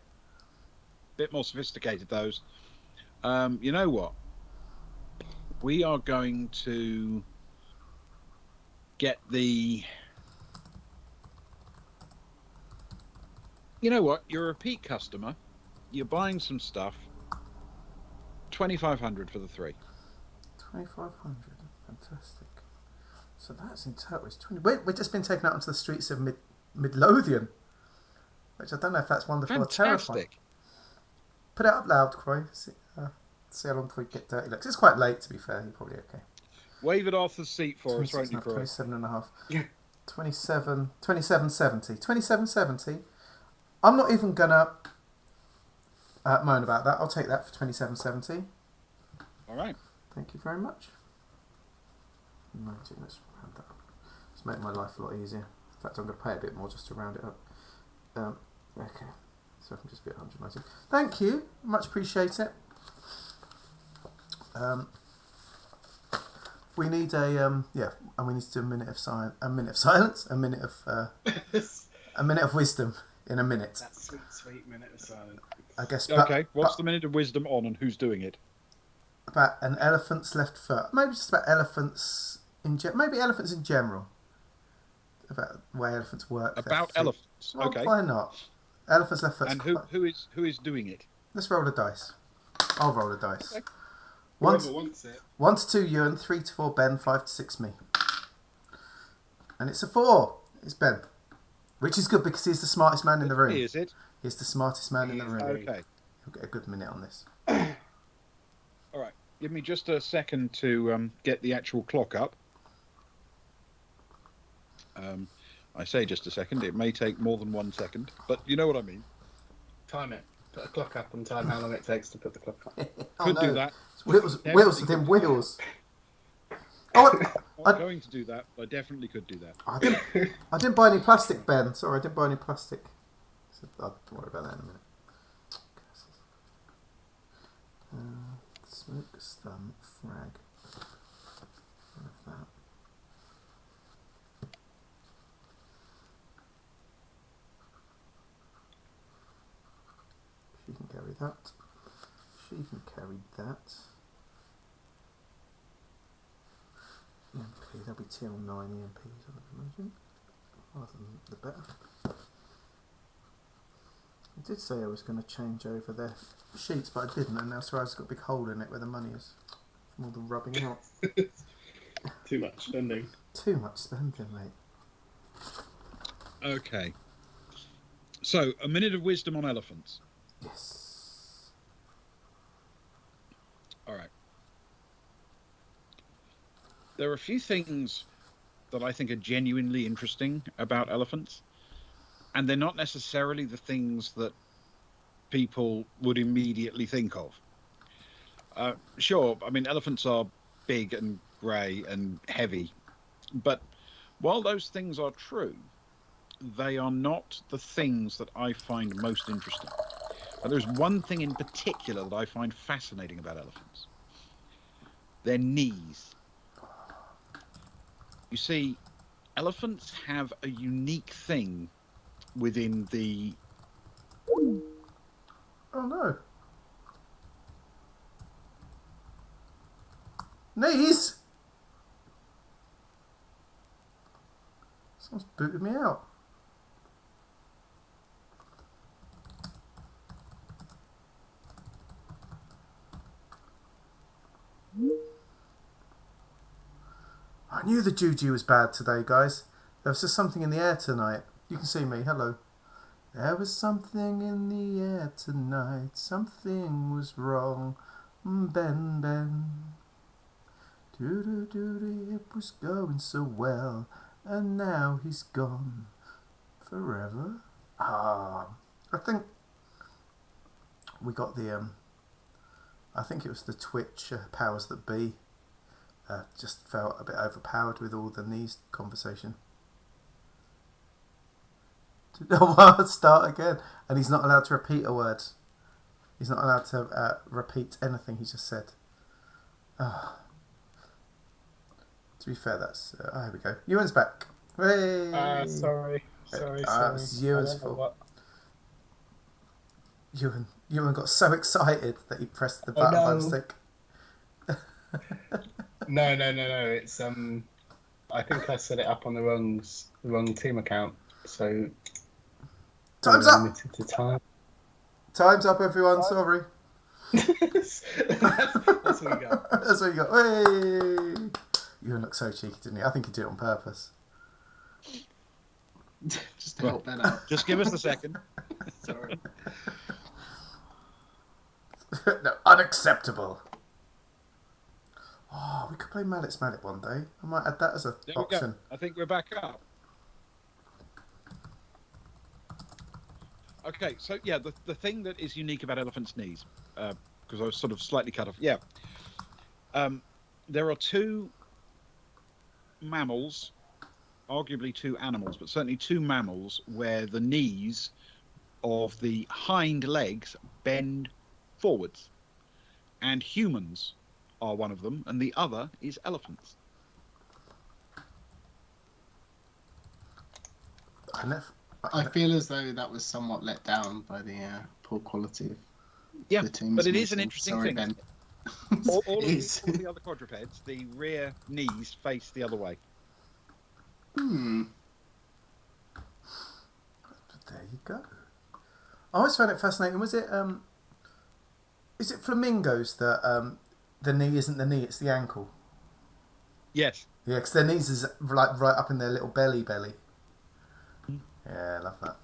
Bit more sophisticated, those. You know what? We are going to get the... You know what? You're a repeat customer. You're buying some stuff. 2,500 for the 3. 2,500. Fantastic. So that's in total. It's 20. We've just been taken out onto the streets of Midlothian, which I don't know if that's wonderful or terrifying. Fantastic. Put it up loud, Croy. See how long before we get dirty looks. It's quite late, to be fair. You're probably okay. Wave at Arthur's seat for us, won't you, Croy? 27 and a half. Yeah. 27.70. 27.70. I'm not even going to moan about that. I'll take that for 27.70. All right. Thank you very much. 19, let's round that up. Let's make my life a lot easier. In fact, I'm going to pay a bit more just to round it up. Okay, so I can just be at 119. Thank you, much appreciate it. We need and we need to do a minute of silence, a minute of wisdom in a minute. That sweet minute of silence. I guess. Okay, what's the minute of wisdom on, and who's doing it? About an elephant's left foot. Maybe just about elephants maybe elephants in general. About the way elephants work. About elephants. Well, okay. Why not? Elephants left foot. And who is doing it? Let's roll the dice. I'll roll the dice. Okay. Whoever wants it. 1 to 2 Ewan, 3 to 4 Ben, 5 to 6 me. And it's a 4. It's Ben. Which is good because he's the smartest man in the room. Is it? He's the smartest man in the room. Okay. He'll get a good minute on this. All right. Give me just a second to get the actual clock up. I say just a second. It may take more than 1 second, but you know what I mean. Time it. Put a clock up and time how long it takes to put the clock up. Could do that. Wheels within wheels. Oh, I'm going to do that. I definitely could do that. I didn't buy any plastic, Ben. Sorry, I didn't buy any plastic. So I'll worry about that in a minute. Smoke, stun, frag. That. She can carry that. She can carry that. EMP, there'll be TL9 EMPs, I would imagine. Rather than the better. I did say I was going to change over their sheets, but I didn't, and now Sarah's got a big hole in it where the money is from all the rubbing out. Too much spending. Too much spending, mate. Okay. So, a minute of wisdom on elephants. Yes. All right. There are a few things that I think are genuinely interesting about elephants, and they're not necessarily the things that people would immediately think of. Sure, I mean, elephants are big and grey and heavy, but while those things are true, they are not the things that I find most interesting. But there's one thing in particular that I find fascinating about elephants: their knees. You see, elephants have a unique thing within the... Oh no. Knees? Someone's booted me out. I knew the juju was bad today, guys. There was just something in the air tonight. You can see me. Hello. There was something in the air tonight. Something was wrong. Ben, Ben. Doo-doo-doo-doo, it was going so well. And now he's gone. Forever. I think we got the... I think it was the Twitch powers that be. Just felt a bit overpowered with all the knees conversation. Start again. And he's not allowed to repeat a word. He's not allowed to repeat anything he just said. To be fair, that's... here we go. Ewan's back. Hey! Sorry. It's Ewan's fault. Ewan got so excited that he pressed the button by mistake. No. It's I think I set it up on the wrong team account. So time's up. Limited to time. Time's up, everyone. Sorry. That's what you got. That's what you got. Hey! Ewan looked so cheeky, didn't he? I think he did it on purpose. Just to help Ben out. Just give us a second. Sorry. No, unacceptable. Oh, we could play Mallet's Mallet one day. I might add that as an There we option. go. I think we're back up. Okay, so yeah, the thing that is unique about elephants' knees, because I was sort of slightly cut off. Yeah, there are two mammals, arguably two animals, but certainly two mammals where the knees of the hind legs bend forwards, and humans are one of them, and the other is elephants. I feel as though that was somewhat let down by the poor quality of the teams. But it is an interesting thing. Ben. all of the other quadrupeds, the rear knees face the other way. There you go. I always found it fascinating. Was it is it flamingos that the knee isn't the knee, it's the ankle? Yes. Yeah, because their knees is like right up in their little belly. Yeah, I love that.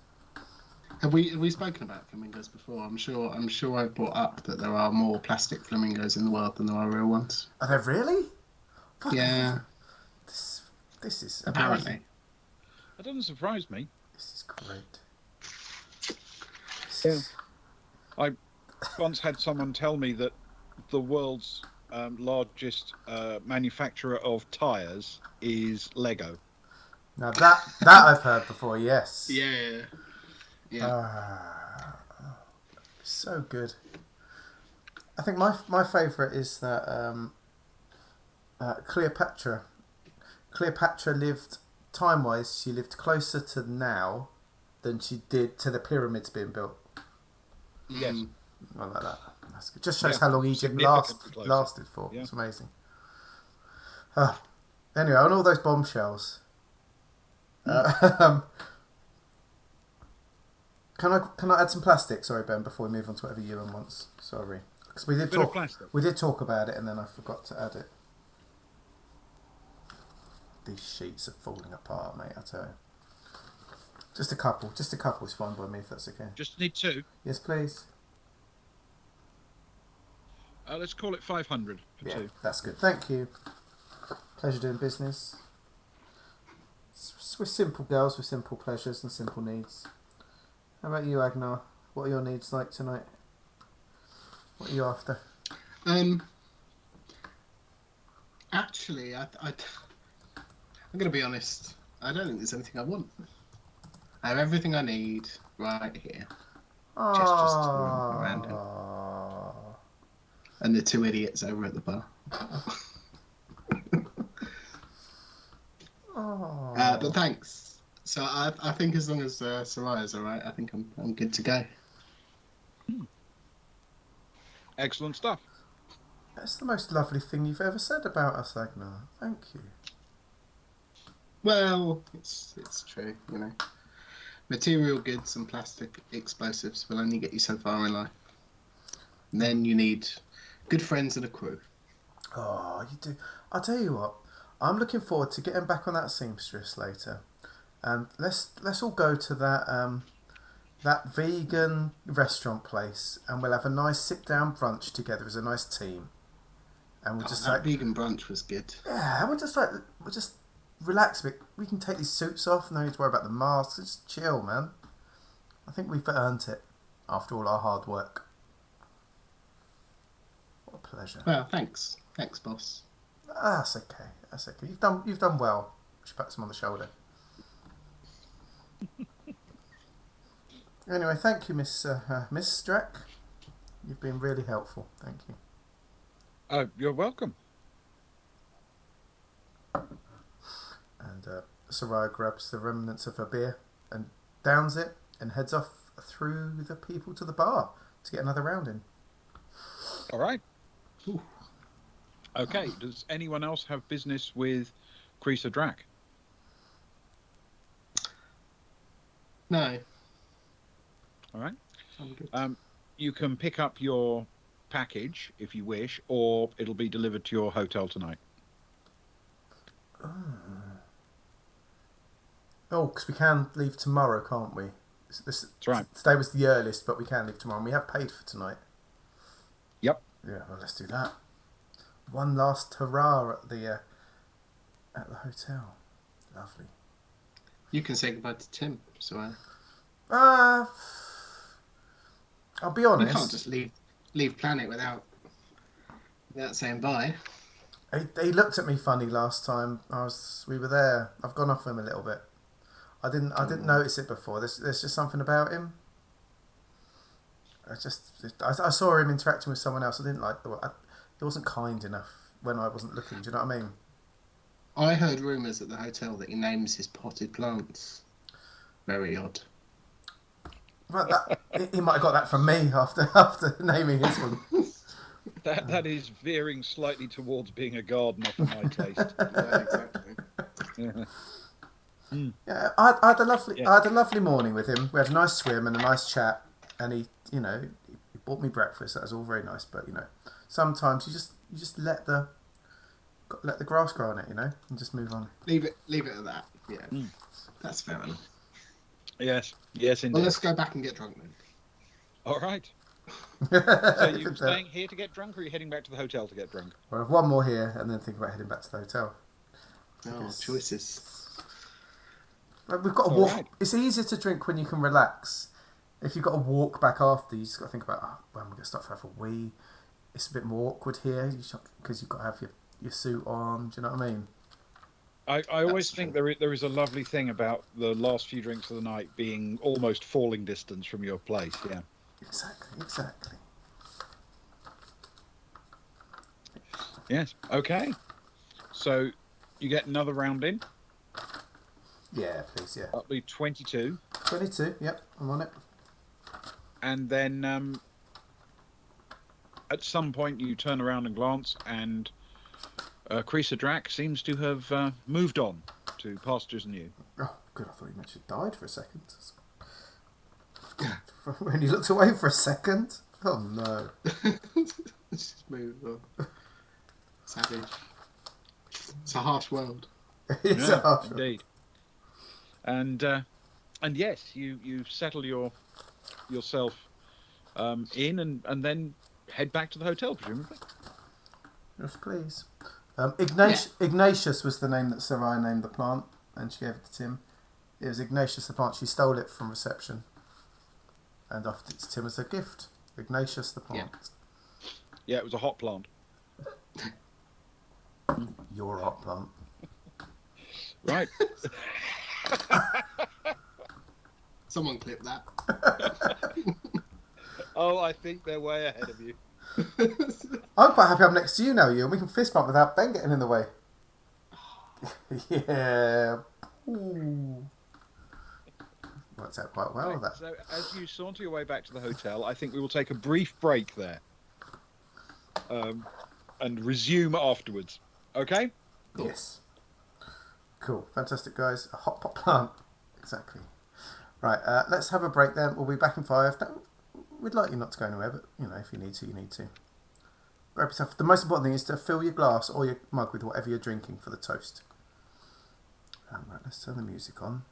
Have we spoken about flamingos before? I'm sure I've brought up that there are more plastic flamingos in the world than there are real ones. Are there really? What Yeah. This is Apparently. amazing. That doesn't surprise me. This is great. I once had someone tell me that the world's largest manufacturer of tyres is Lego. Now that I've heard before. Yes. Yeah. So good. I think my favourite is that Cleopatra. Cleopatra lived time-wise. She lived closer to now than she did to the pyramids being built. Yes. I like that. That's good. Just shows how long Egypt lasted for. Yeah. It's amazing. Anyway, on all those bombshells. Can I add some plastic? Sorry, Ben. Before we move on to whatever Ewan wants. Sorry, because we did talk about it, and then I forgot to add it. These sheets are falling apart, mate. I tell you. Just a couple is fine by me, if that's okay. Just need two. Yes, please. Let's call it 500 for two. That's good. Thank you. Pleasure doing business. we're simple girls with simple pleasures and simple needs. How about you, Agnar? What are your needs like tonight? What are you after? Actually, I'm going to be honest. I don't think there's anything I want. I have everything I need right here. Just around him. And the two idiots over at the bar. But thanks. So I think as long as Soraya's all right, I think I'm good to go. Excellent stuff. That's the most lovely thing you've ever said about us, Agnar. Thank you. Well, it's true, you know. Material goods and plastic explosives will only get you so far in life. And then you need good friends and a crew. Oh, you do. I'll tell you what. I'm looking forward to getting back on that seamstress later, and let's all go to that vegan restaurant place, and we'll have a nice sit down brunch together as a nice team, and we'll just that vegan brunch was good. Yeah, we'll just relax a bit. We can take these suits off, no need to worry about the masks. Just chill, man. I think we've earned it after all our hard work. What a pleasure. Well, thanks, boss. That's okay. That's okay. You've done well. She pats him on the shoulder. Anyway, thank you, Miss Strack. You've been really helpful. Thank you. You're welcome. And Soraya grabs the remnants of her beer and downs it and heads off through the people to the bar to get another round in. All right. Ooh. Okay. Does anyone else have business with Creaser Drac? No. All right. I'm good. You can pick up your package if you wish, or it'll be delivered to your hotel tonight. Oh, because we can leave tomorrow, can't we? That's right. Today was the earliest, but we can leave tomorrow. And we have paid for tonight. Yep. Yeah, well, let's do that. One last hurrah at the hotel. Lovely. You can say goodbye to Tim, so I'll be honest. you can't just leave planet without saying bye. He looked at me funny last time we were there. I've gone off him a little bit. I didn't notice it before. There's just something about him. I saw him interacting with someone else. I didn't like he wasn't kind enough when I wasn't looking. Do you know what I mean? I heard rumours at the hotel that he names his potted plants. Very odd. Well, he might have got that from me after naming his one. That is veering slightly towards being a gardener for my taste. Yeah, exactly. Yeah. Yeah, I had a lovely morning with him. We had a nice swim and a nice chat, and he bought me breakfast. That was all very nice. But sometimes you just let the grass grow on it, and just move on. Leave it at that. Yeah, that's fair enough. Yes, indeed. Well, let's go back and get drunk then. All right. So you're staying here to get drunk, or are you heading back to the hotel to get drunk? Well, I have one more here, and then think about heading back to the hotel. Choices. We've got to walk. Right. It's easier to drink when you can relax. If you've got to walk back after, you just got to think about when we're going to stop for a wee. It's a bit more awkward here because you've got to have your suit on. Do you know what I mean? I always think there is a lovely thing about the last few drinks of the night being almost falling distance from your place. Yeah. Exactly. Yes. Okay. So you get another round in. Yeah, please. Yeah. That'll be 22. 22. Yep, I'm on it. And then at some point you turn around and glance, and Creaser Drac seems to have moved on to pastures new. Oh, good. I thought you meant she died for a second. When he looked away for a second. Oh no. Just move on. Savage. It's a harsh world. It's a harsh one. Indeed. And yes, you settle yourself in and then head back to the hotel, presumably. Yes, please. Ignatius was the name that Sarai named the plant. and she gave it to Tim. It was Ignatius the plant. She stole it from reception and offered it to Tim as a gift. Ignatius the plant. Yeah, it was a hot plant. Your hot plant. Right. Someone clip that. Oh, I think they're way ahead of you. I'm quite happy I'm next to you now, you, and we can fist bump without Ben getting in the way. Yeah. Ooh. Works out quite well, Right, that. so as you saunter your way back to the hotel, I think we will take a brief break there. And resume afterwards. Okay? Cool. Yes. Cool. Fantastic, guys. A hot pot plant. Exactly. Right, let's have a break then. We'll be back in 5. We'd like you not to go anywhere, but, you know, if you need to, you need to. Grab yourself. The most important thing is to fill your glass or your mug with whatever you're drinking for the toast. Right, let's turn the music on.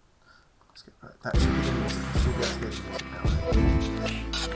Let's get right. That should be the music. You'll be able to hear the music now.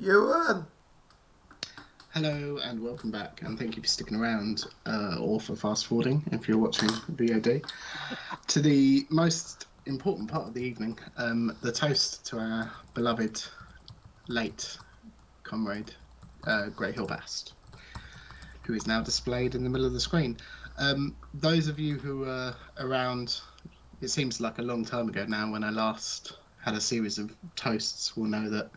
Ewan. Hello and welcome back, and thank you for sticking around, or for fast forwarding if you're watching VOD, to the most important part of the evening, the toast to our beloved late comrade, Great Hill Bast, who is now displayed in the middle of the screen. Those of you who were around, it seems like a long time ago now, when I last had a series of toasts, will know that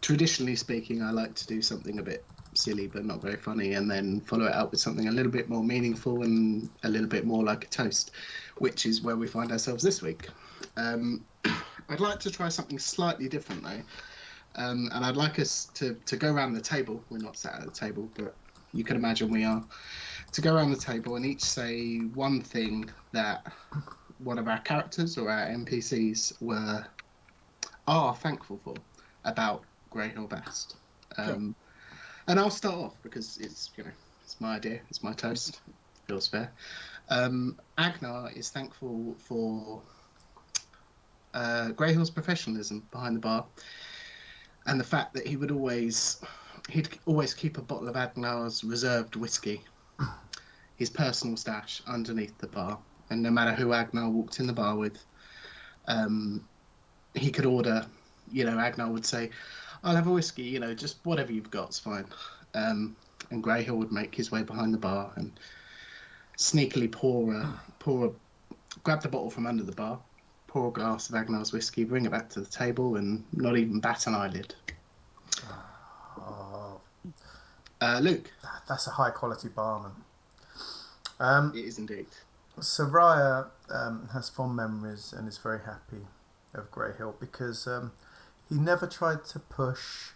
traditionally speaking, I like to do something a bit silly but not very funny, and then follow it up with something a little bit more meaningful and a little bit more like a toast, which is where we find ourselves this week. I'd like to try something slightly different though, and I'd like us to go around the table. We're not sat at the table, but you can imagine we are. To go around the table and each say one thing that one of our characters or our NPCs are thankful for about Grey Hill Bast. Sure. And I'll start off because it's my idea, it's my toast. Feels fair. Agnar is thankful for Grey Hill's professionalism behind the bar, and the fact that he'd always keep a bottle of Agnar's reserved whiskey, his personal stash, underneath the bar, and no matter who Agnar walked in the bar with, he could order. Agnar would say, "I'll have a whiskey, just whatever you've got's fine." And Greyhill would make his way behind the bar and sneakily grab the bottle from under the bar, pour a glass of Agnar's whiskey, bring it back to the table, and not even bat an eyelid. Oh, Luke. that's a high quality barman. It is indeed. Soraya has fond memories and is very happy of Grey Hill because he never tried to push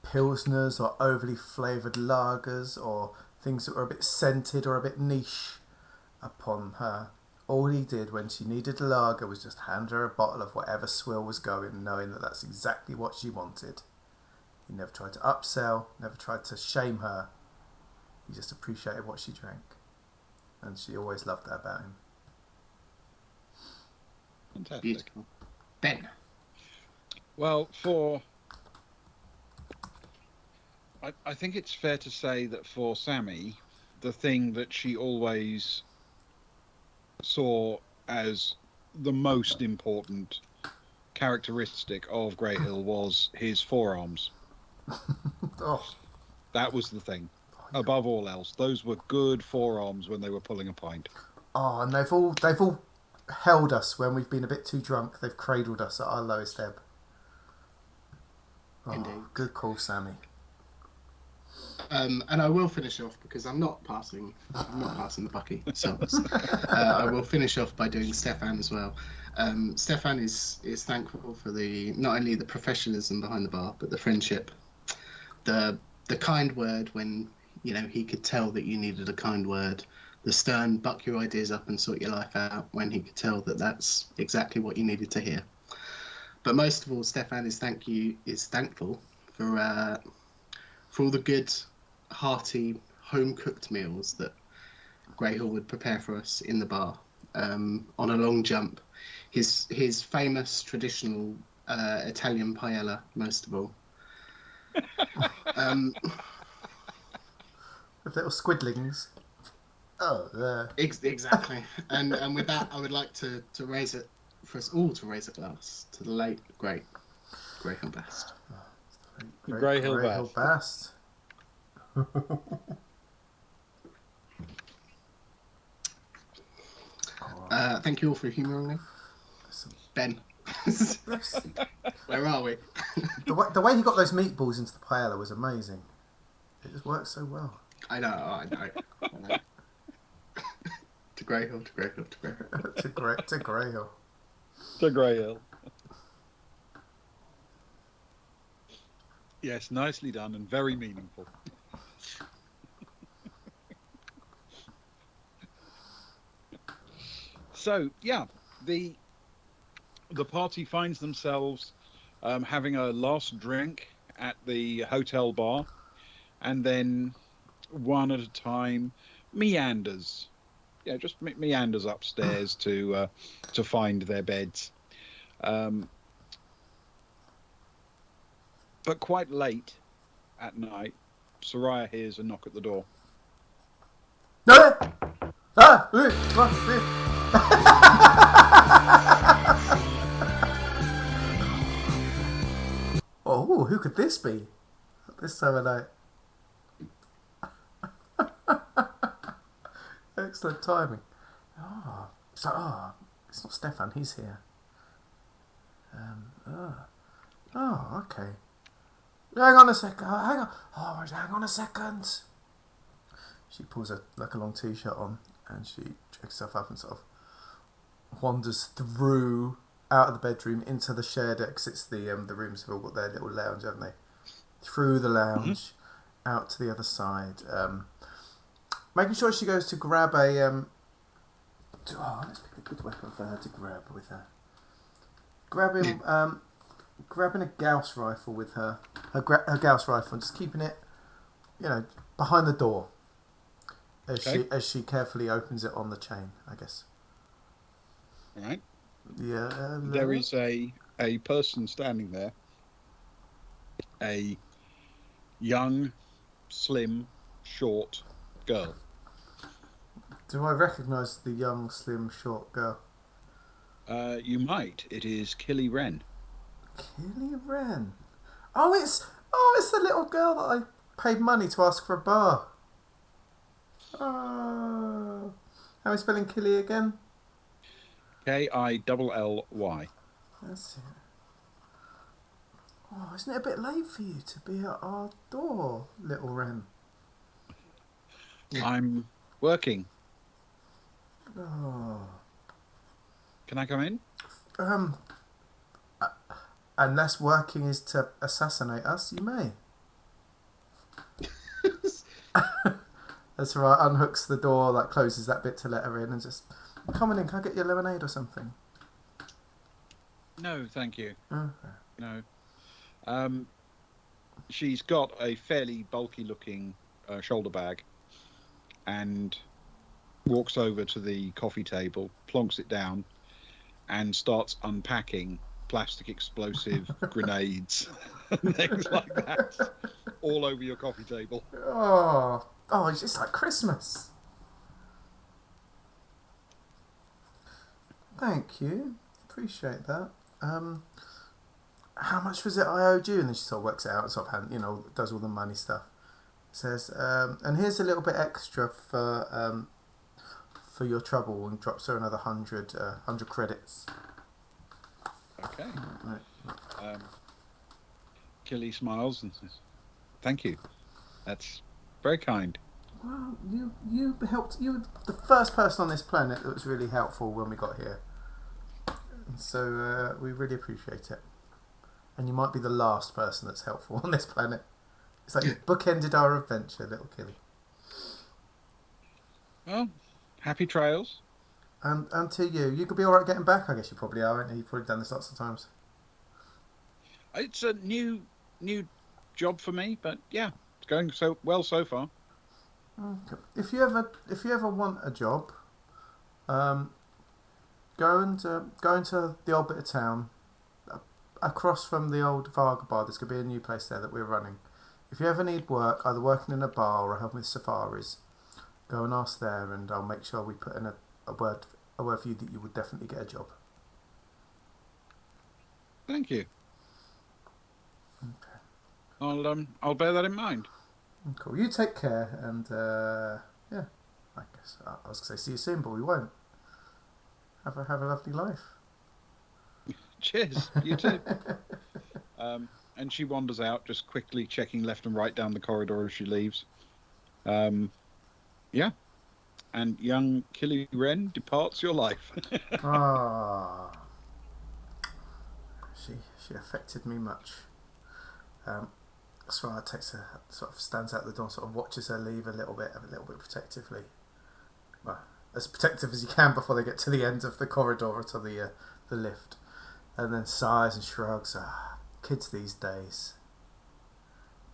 pilsners or overly flavoured lagers or things that were a bit scented or a bit niche upon her. All he did when she needed a lager was just hand her a bottle of whatever swill was going, knowing that that's exactly what she wanted. He never tried to upsell, never tried to shame her. He just appreciated what she drank. And she always loved that about him. Fantastic. Beautiful. Ben. Well, I think it's fair to say that for Sammy, the thing that she always saw as the most important characteristic of Grey Hill was his forearms. Oh. That was the thing. Above all else, those were good forearms when they were pulling a pint. Oh, and they've all held us when we've been a bit too drunk. They've cradled us at our lowest ebb. Oh, Indeed. Good call, Sammy. And I will finish off because I'm not passing the bucky. So I will finish off by doing Stefan as well. Stefan is thankful for not only the professionalism behind the bar, but the friendship, the kind word when he could tell that you needed a kind word, the stern buck your ideas up and sort your life out when he could tell that that's exactly what you needed to hear. But most of all, Stefan is thankful for all the good, hearty, home-cooked meals that Grey Hill would prepare for us in the bar on a long jump. His famous traditional Italian paella, most of all. With little squidlings. Oh, there. Exactly. And with that, I would like to raise it for us all to raise a glass to the late great Grey Hill Bast. Grey Hill Bast. Thank you all for humouring me. Ben, where are we? The way he got those meatballs into the paella was amazing. It just worked so well. I know. To Grey Hill. to Grey Hill. To Grey Hill. Yes, nicely done and very meaningful. So, yeah, the party finds themselves having a last drink at the hotel bar, and then one at a time meanders. Yeah, just meanders upstairs to find their beds. But quite late at night, Soraya hears a knock at the door. No! Ah! Oh, who could this be? At this time of night. Excellent timing. Oh, it's like, it's not Stefan, he's here. Okay. Hang on a second. Hang on. Oh, hang on a second. She pulls a long t-shirt on and she drinks herself up and sort of wanders through out of the bedroom into the shared exits. The rooms have all got their little lounge, haven't they? Through the lounge, out to the other side. Making sure she goes to grab a let's pick a good weapon for her to grab with her. Grabbing a Gauss rifle with her Gauss rifle, and just keeping it, behind the door as she carefully opens it on the chain, I guess. Right. Yeah. There is a person standing there. A young, slim, short girl. Do I recognise the young, slim, short girl? You might. It is Killy Wren. Killy Wren. Oh, it's the little girl that I paid money to ask for a bar. Oh. How are we spelling Killy again? Killy. That's it. Oh, isn't it a bit late for you to be at our door, little Wren? I'm working. Oh. Can I come in? Unless working is to assassinate us, you may. That's right. Unhooks the door, closes that bit to let her in, and just come on in. Can I get you lemonade or something? No, thank you. Okay. No. She's got a fairly bulky-looking shoulder bag, and walks over to the coffee table, plonks it down, and starts unpacking plastic explosive grenades and things like that all over your coffee table. Oh, it's just like Christmas. Thank you. Appreciate that. How much was it I owed you? And then she sort of works it out and sort of does all the money stuff. Says, and here's a little bit extra for your trouble, and drops her another 100 credits. Okay. Killy smiles and says, "Thank you. That's very kind." Well, you helped. You were the first person on this planet that was really helpful when we got here, and so we really appreciate it. And you might be the last person that's helpful on this planet. It's like you've bookended our adventure, little Killy. Well, happy trails. And to you. You could be alright getting back, I guess you probably are, aren't you? You've probably done this lots of times. It's a new job for me, but yeah, it's going so well so far. Okay. If you ever want a job, go into the old bit of town, across from the old Varga bar. There's going to be a new place there that we're running. If you ever need work, either working in a bar or helping with safaris, go and ask there, and I'll make sure we put in a word for you that you would definitely get a job. Thank you. Okay. I'll bear that in mind. Cool. You take care, and yeah, I guess I was gonna say see you soon, but we won't. Have a lovely life. Cheers. You too. And she wanders out, just quickly checking left and right down the corridor as she leaves. Yeah. And young Killy Wren departs your life. Ah, she affected me much. So I takes her, sort of stands out the door, sort of watches her leave a little bit protectively. Well, as protective as you can before they get to the end of the corridor or to the lift, and then sighs and shrugs. Kids these days.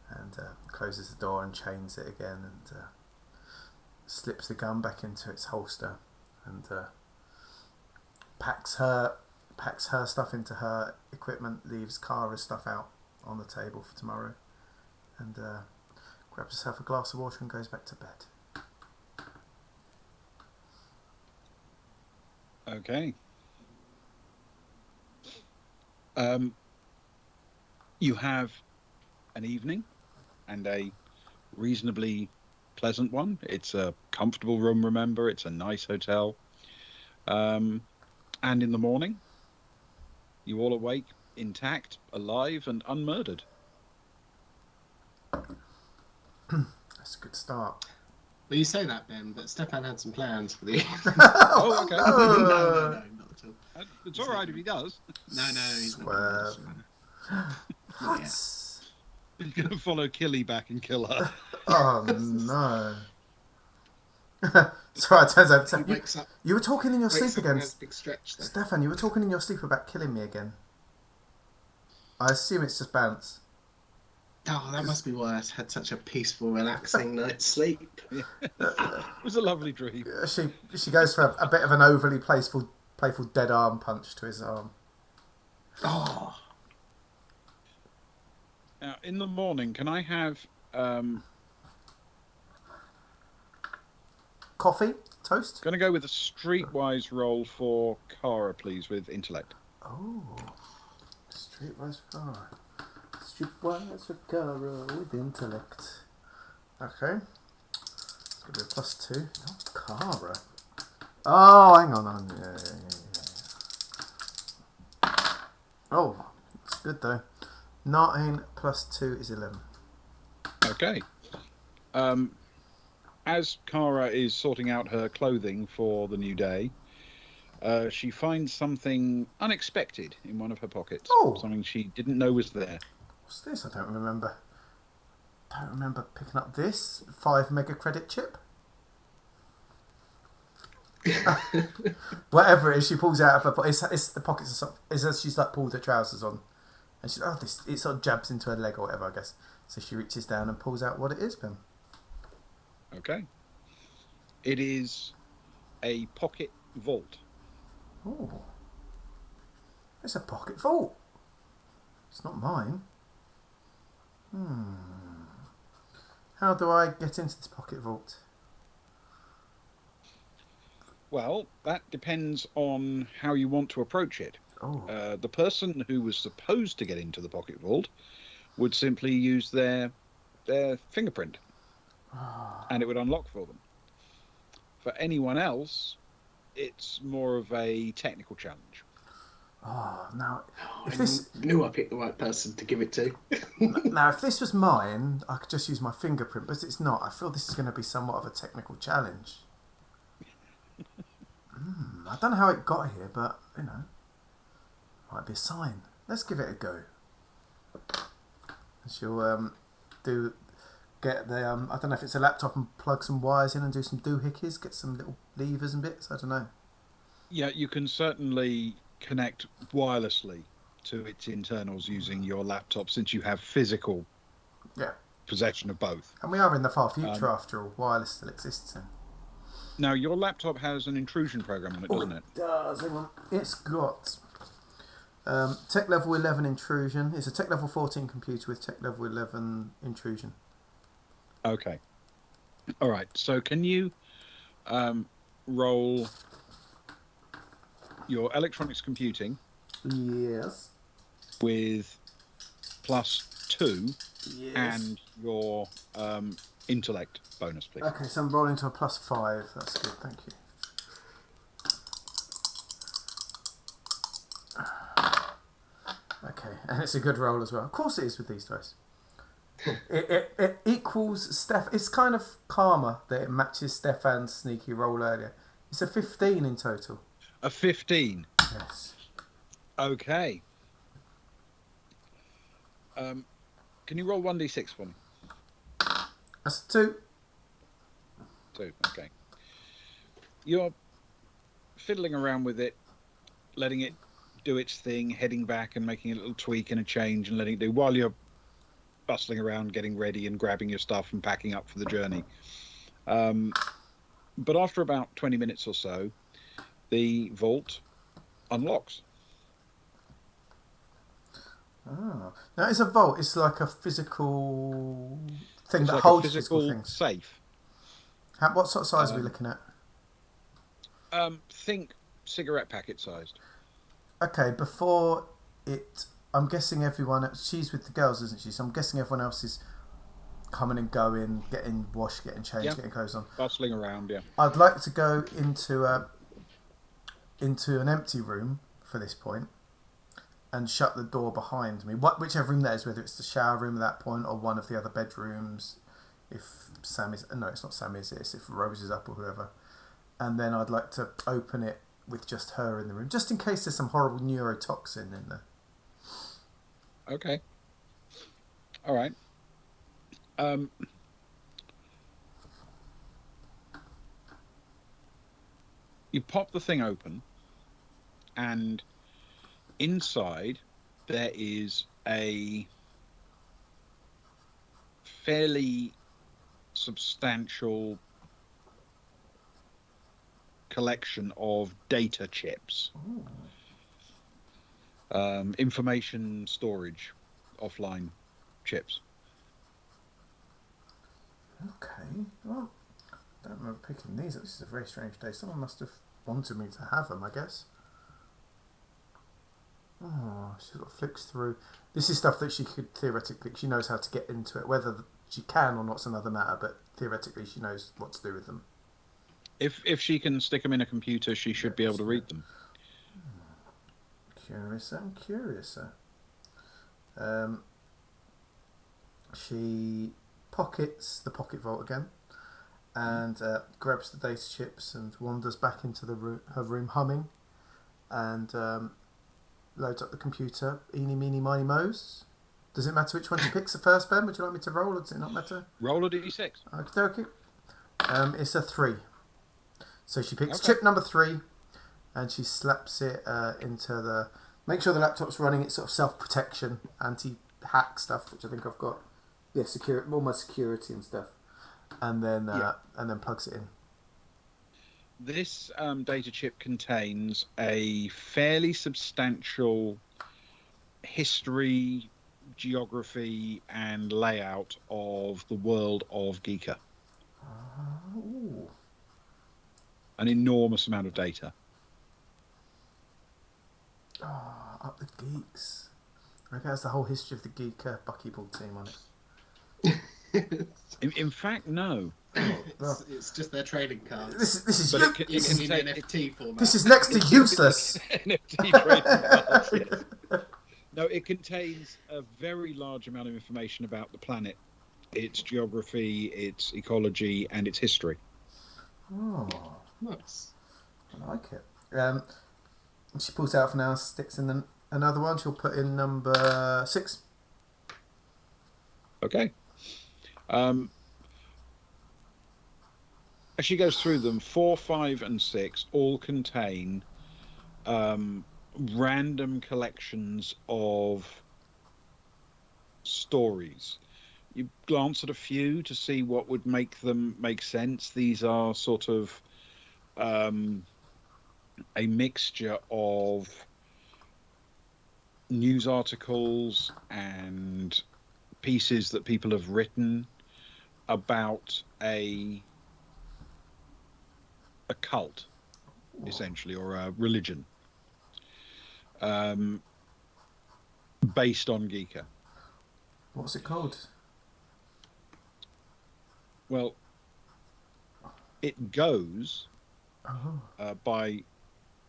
And closes the door and chains it again, and slips the gun back into its holster, and packs her stuff into her equipment, leaves Kara's stuff out on the table for tomorrow, and grabs herself a glass of water and goes back to bed. Okay. You have an evening, and a reasonably pleasant one. It's a comfortable room, remember. It's a nice hotel. And in the morning, you all awake, intact, alive, and unmurdered. That's a good start. Well, you say that, Ben, but Stefan had some plans for the. Oh, okay. No, not at all. It's all right if he does. No, he's Swerve. not. What? He's going to follow Killy back and kill her. Oh no. Sorry, it turns out He wakes up. you were talking in your Wakes sleep up again. and has a big stretch there. Stefan, you were talking in your sleep about killing me again. I assume it's just bounce. Oh, that must be why I had such a peaceful, relaxing night's sleep. It was a lovely dream. She goes for a bit of an overly playful dead arm punch to his arm. Oh, Now, in the morning, can I have Coffee? Toast? going to go with a streetwise roll for Kara, please, with intellect. Oh. Streetwise Kara. Streetwise for Kara with intellect. Okay. It's going to be a +2. Not Kara. Oh, hang on. Yeah. Oh, it's good though. 9 + 2 is 11. Okay. As Kara is sorting out her clothing for the new day, she finds something unexpected in one of her pockets. Oh. Something she didn't know was there. What's this? I don't remember. Picking up this 5 mega credit chip. Whatever it is, she pulls out of her pocket. It's the pockets. It's as she's like pulled her trousers on, and she's it sort of jabs into her leg or whatever, I guess. So she reaches down and pulls out what it is, Ben. Okay. It is a pocket vault. Oh, it's a pocket vault. It's not mine. How do I get into this pocket vault? Well, that depends on how you want to approach it. Oh, The person who was supposed to get into the pocket vault would simply use their fingerprint, and it would unlock for them. For anyone else, it's more of a technical challenge. now I if this knew I picked the right person to give it to. if this was mine, I could just use my fingerprint, but it's not. I feel this is going to be somewhat of a technical challenge. I don't know how it got here, but might be a sign. Let's give it a go. And she'll get the I don't know if it's a laptop and plug some wires in and do some doohickeys, get some little levers and bits. I don't know. Yeah, you can certainly connect wirelessly to its internals using your laptop, since you have physical possession of both. And we are in the far future after all. Wireless still exists. Now, your laptop has an intrusion program on it, doesn't it? It does. Hang on. It's got tech level 11 intrusion. It's a tech level 14 computer with tech level 11 intrusion. Okay. All right. So can you roll your electronics computing Yes. with +2 Yes. and your intellect bonus, please? Okay, so I'm rolling to a +5. That's good, thank you. Okay, and it's a good roll as well. Of course it is with these dice. It equals Steph. It's kind of karma that it matches Stefan's sneaky roll earlier. It's a 15 in total. A 15. Yes. Okay. Can you roll 1d6 for me? That's 2. 2. Okay. You're fiddling around with it, letting it do its thing, heading back and making a little tweak and a change and letting it do while you're bustling around, getting ready and grabbing your stuff and packing up for the journey. But after about 20 minutes or so, the vault unlocks. Oh. Now, it's a vault. It's like a physical thing It's that like holds a physical physical things. safe. What sort of size are we looking at? Think cigarette packet sized. Okay, before it, I'm guessing everyone. She's with the girls, isn't she? So I'm guessing everyone else is coming and going, getting washed, getting changed, getting clothes on. Bustling around, yeah. I'd like to go into an empty room for this point and shut the door behind me. Whichever room that is, whether it's the shower room at that point or one of the other bedrooms. If Sam is... No, it's not Sam, is it? It's if Rose is up or whoever. And then I'd like to open it with just her in the room, just in case there's some horrible neurotoxin in there. Okay. All right. You pop the thing open, and inside there is a fairly substantial collection of data chips. Information storage, offline chips. Okay, well, I don't remember picking these. This is a very strange day. Someone must have wanted me to have them, I guess. Oh, she sort of flicks through. This is stuff that she could theoretically, she knows how to get into it. Whether she can or not's another matter, but theoretically she knows what to do with them. If she can stick them in a computer, she should be able to read them. Curiouser and curiouser. She pockets the pocket vault again and grabs the data chips and wanders back into her room humming and loads up the computer. Eeny, meeny, miny, moes. Does it matter which one she picks the first, Ben? Would you like me to roll or does it not matter? Roll a d6. Okay. It's a 3. So she picks chip number 3 and she slaps it into the... Make sure the laptop's running its sort of self-protection, anti-hack stuff, which I think I've got. Yeah, all my security and stuff. And then plugs it in. This data chip contains a fairly substantial history, geography, and layout of the world of Geeka. An enormous amount of data. Up the geeks. I reckon that's the whole history of the Geeka buckyball team on it. In fact, no. It's just their trading cards. This is But it in can NFT format. This is next to useless. NFT trading cards, yes. No, it contains a very large amount of information about the planet, its geography, its ecology, and its history. Oh, Nice. I like it. She pulls out for now, sticks in another one. She'll put in number 6. Okay. As she goes through them, 4, 5, and 6 all contain random collections of stories. You glance at a few to see what would make them make sense. These are sort of a mixture of news articles and pieces that people have written about a cult, essentially, or a religion based on Geeka. What's it called? Well, it goes by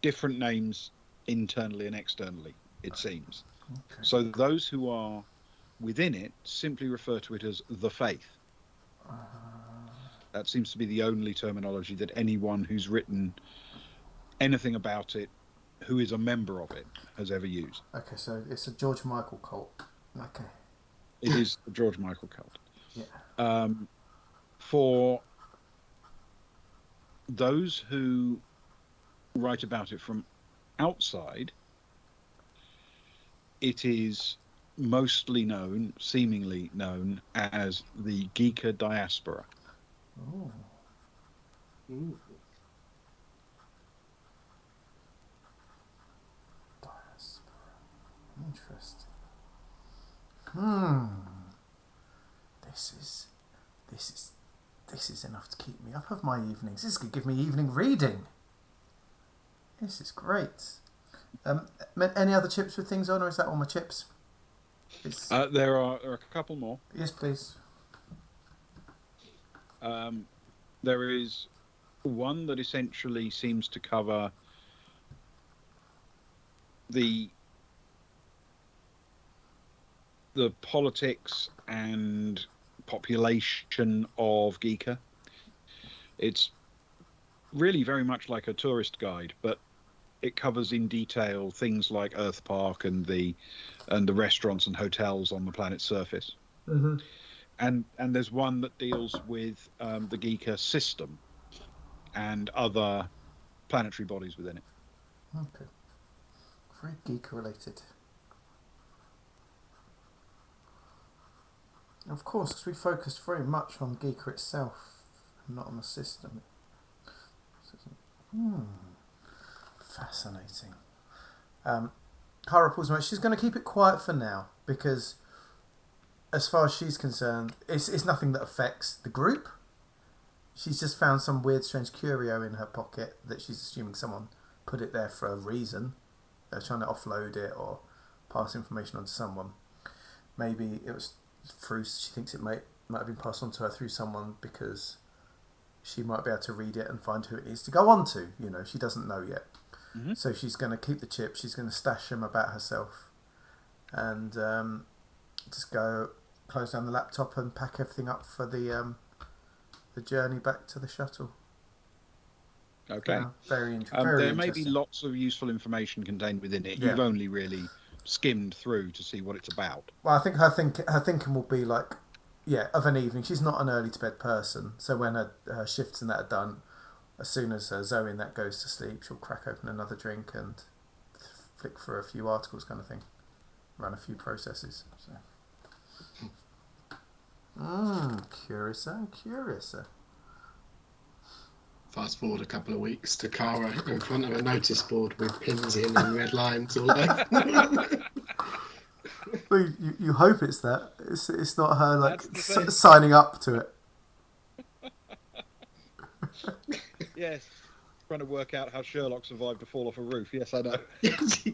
different names internally and externally, it seems. Okay. So those who are within it simply refer to it as the faith. That seems to be the only terminology that anyone who's written anything about it, who is a member of it, has ever used. Okay, so it's a George Michael cult. Okay. It is the George Michael cult. Yeah. For those who write about it from outside, it is mostly known, seemingly known, as the Geeka diaspora. Oh. Ooh. Diaspora. Interesting. This is enough to keep me up of my evenings. This could give me evening reading. This is great. Any other chips with things on, or is that all my chips? There are a couple more. Yes, please. There is one that essentially seems to cover the politics and population of Geeka. It's really very much like a tourist guide, but it covers in detail things like Earth Park and the restaurants and hotels on the planet's surface. Mm-hmm. And there's one that deals with the Geeka system and other planetary bodies within it. Okay. Very Geeka related. Of course, because we focused very much on Geeka itself, not on the system. Fascinating. Kara pulls away. She's going to keep it quiet for now because, as far as she's concerned, it's nothing that affects the group. She's just found some weird, strange curio in her pocket that she's assuming someone put it there for a reason. They're trying to offload it or pass information on to someone. Maybe it was through. She thinks it might have been passed on to her through someone because she might be able to read it and find who it needs to go on to. You know, she doesn't know yet. Mm-hmm. So she's going to keep the chips. She's going to stash them about herself, and just go close down the laptop and pack everything up for the journey back to the shuttle. Okay. Very interesting. There may be lots of useful information contained within it. Yeah. You've only really skimmed through to see what it's about. Well, I think her thinking will be like, of an evening. She's not an early to bed person, so when her shifts and that are done, as soon as Zoe and that goes to sleep, she'll crack open another drink and flick through a few articles, kind of thing, run a few processes. So. Curiouser. Fast forward a couple of weeks to Kara in front of a notice board with pins in and red lines all day. Well, you hope it's that. It's not her like signing up to it. Yes, trying to work out how Sherlock survived a fall off a roof. Yes, I know.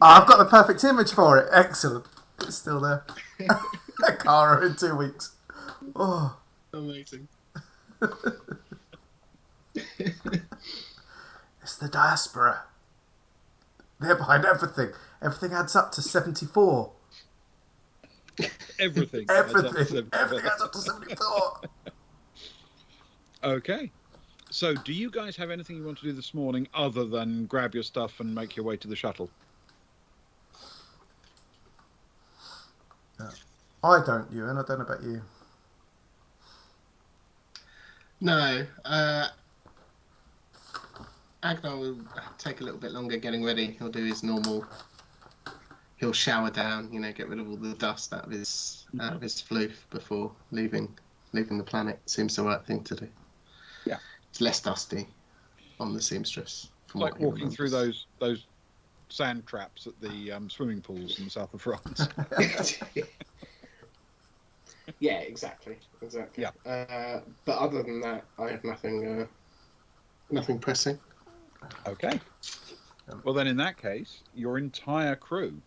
I've got the perfect image for it. Excellent. It's still there. Kara in 2 weeks. Oh, amazing. It's the diaspora. They're behind everything. Everything adds up to 74. Everything adds up to 74. Okay. So, do you guys have anything you want to do this morning other than grab your stuff and make your way to the shuttle? I don't, Ewan. I don't know about you. No. Agnar will take a little bit longer getting ready. He'll do his normal. He'll shower down, get rid of all the dust out of his floof before leaving the planet. Seems the right thing to do. Yeah, it's less dusty on the seamstress. Like walking through those sand traps at the swimming pools in the south of France. Yeah, exactly. Yeah. But other than that, I have nothing pressing. Okay. Well, then in that case, your entire crew,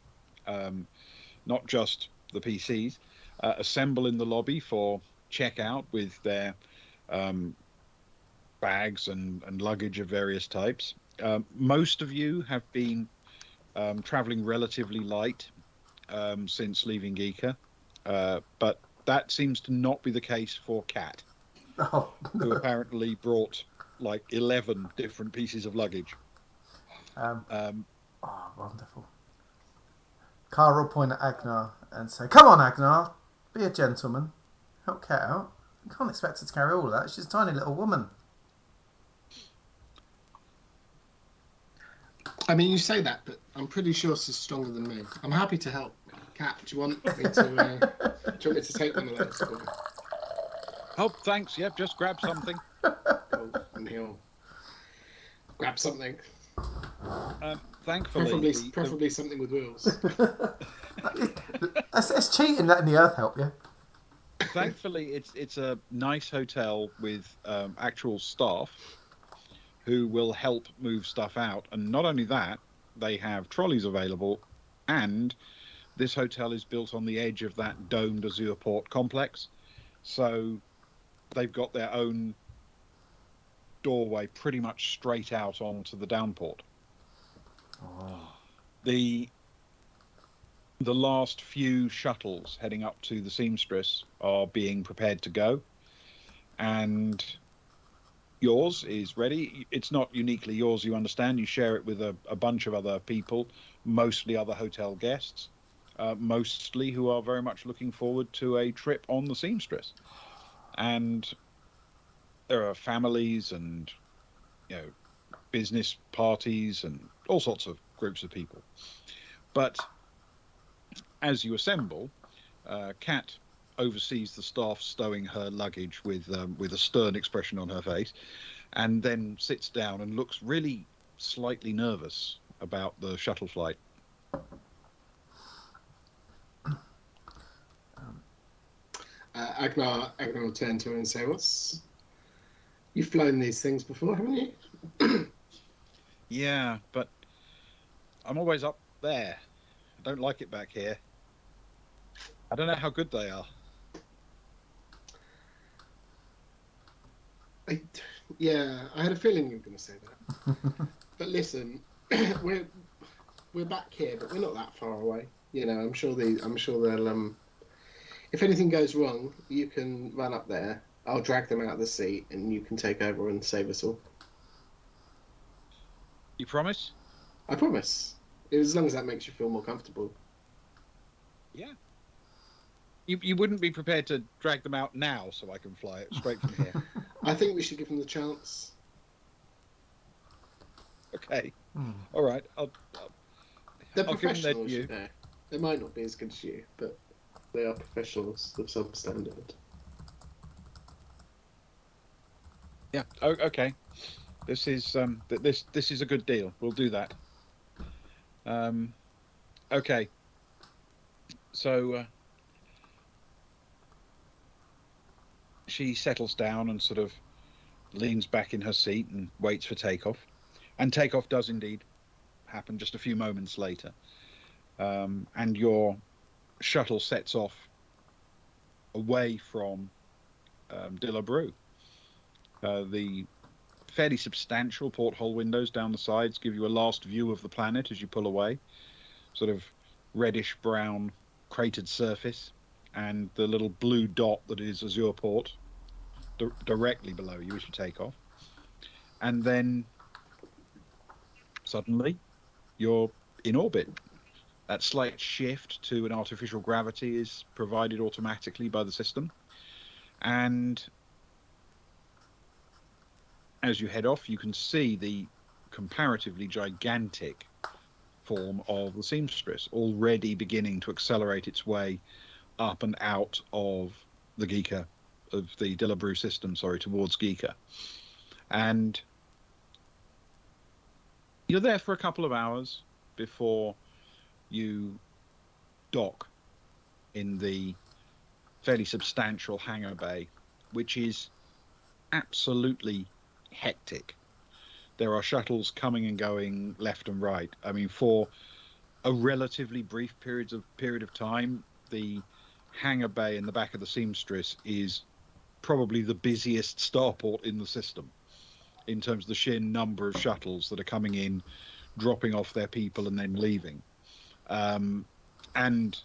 not just the PCs, assemble in the lobby for checkout with their bags and luggage of various types. Most of you have been traveling relatively light since leaving Geeka, but that seems to not be the case for Kat, who apparently brought like 11 different pieces of luggage. Wonderful. Kara will point at Agnar and say, "Come on, Agnar, be a gentleman. Help Kat out. You can't expect her to carry all of that. She's a tiny little woman." I mean, you say that, but I'm pretty sure she's stronger than me. I'm happy to help. Kat, do you want me to take one of those? Oh, thanks. Yep, just grab something. And he'll grab something, Thankfully, preferably something with wheels. That's cheating, letting the Earth help you. thankfully, it's a nice hotel with actual staff who will help move stuff out. And not only that, they have trolleys available, and this hotel is built on the edge of that domed Azureport complex, so they've got their own doorway pretty much straight out onto the downport. Oh. The last few shuttles heading up to the Seamstress are being prepared to go, and yours is ready. It's not uniquely yours, you understand. You share it with a bunch of other people, mostly other hotel guests, mostly who are very much looking forward to a trip on the Seamstress. And there are families and, business parties and all sorts of groups of people. But as you assemble, Kat oversees the staff stowing her luggage with a stern expression on her face, and then sits down and looks really slightly nervous about the shuttle flight. Agnar will turn to her and say, You've flown these things before, haven't you? Yeah, but I'm always up there. I don't like it back here. I don't know how good they are. I had a feeling you were going to say that. But listen, we're back here, but we're not that far away. I'm sure they'll. If anything goes wrong, you can run up there. I'll drag them out of the seat, and you can take over and save us all. You promise? I promise. As long as that makes you feel more comfortable. Yeah. You wouldn't be prepared to drag them out now so I can fly it straight from here? I think we should give them the chance. Okay. All right. They're I'll give them their professionals, due. They might not be as good as you, but they are professionals of some standard. Yeah. Oh, okay. This is this is a good deal. We'll do that. Okay. So she settles down and sort of leans back in her seat and waits for takeoff. And takeoff does indeed happen just a few moments later. And your shuttle sets off away from De La Bru. The fairly substantial porthole windows down the sides give you a last view of the planet as you pull away. Sort of reddish brown cratered surface, and the little blue dot that is Azureport directly below you as you take off. And then suddenly you're in orbit. That slight shift to an artificial gravity is provided automatically by the system. And as you head off, you can see the comparatively gigantic form of the Seamstress already beginning to accelerate its way up and out of the Geeka, of the De La Bru system, towards Geeka. And you're there for a couple of hours before you dock in the fairly substantial hangar bay, which is absolutely hectic. There are shuttles coming and going left and right. I mean, for a relatively brief period of time, the hangar bay in the back of the Seamstress is probably the busiest starport in the system in terms of the sheer number of shuttles that are coming in, dropping off their people and then leaving. And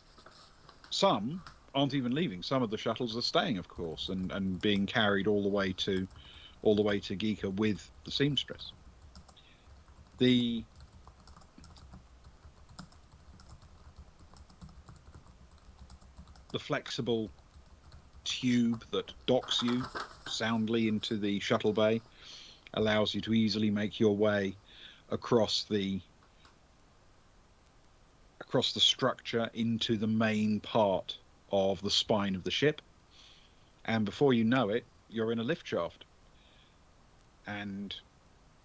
some aren't even leaving. Some of the shuttles are staying, of course, and being carried all the way to Geeka with the Seamstress. The flexible tube that docks you soundly into the shuttle bay allows you to easily make your way across the structure into the main part of the spine of the ship, and before you know it, you're in a lift shaft. And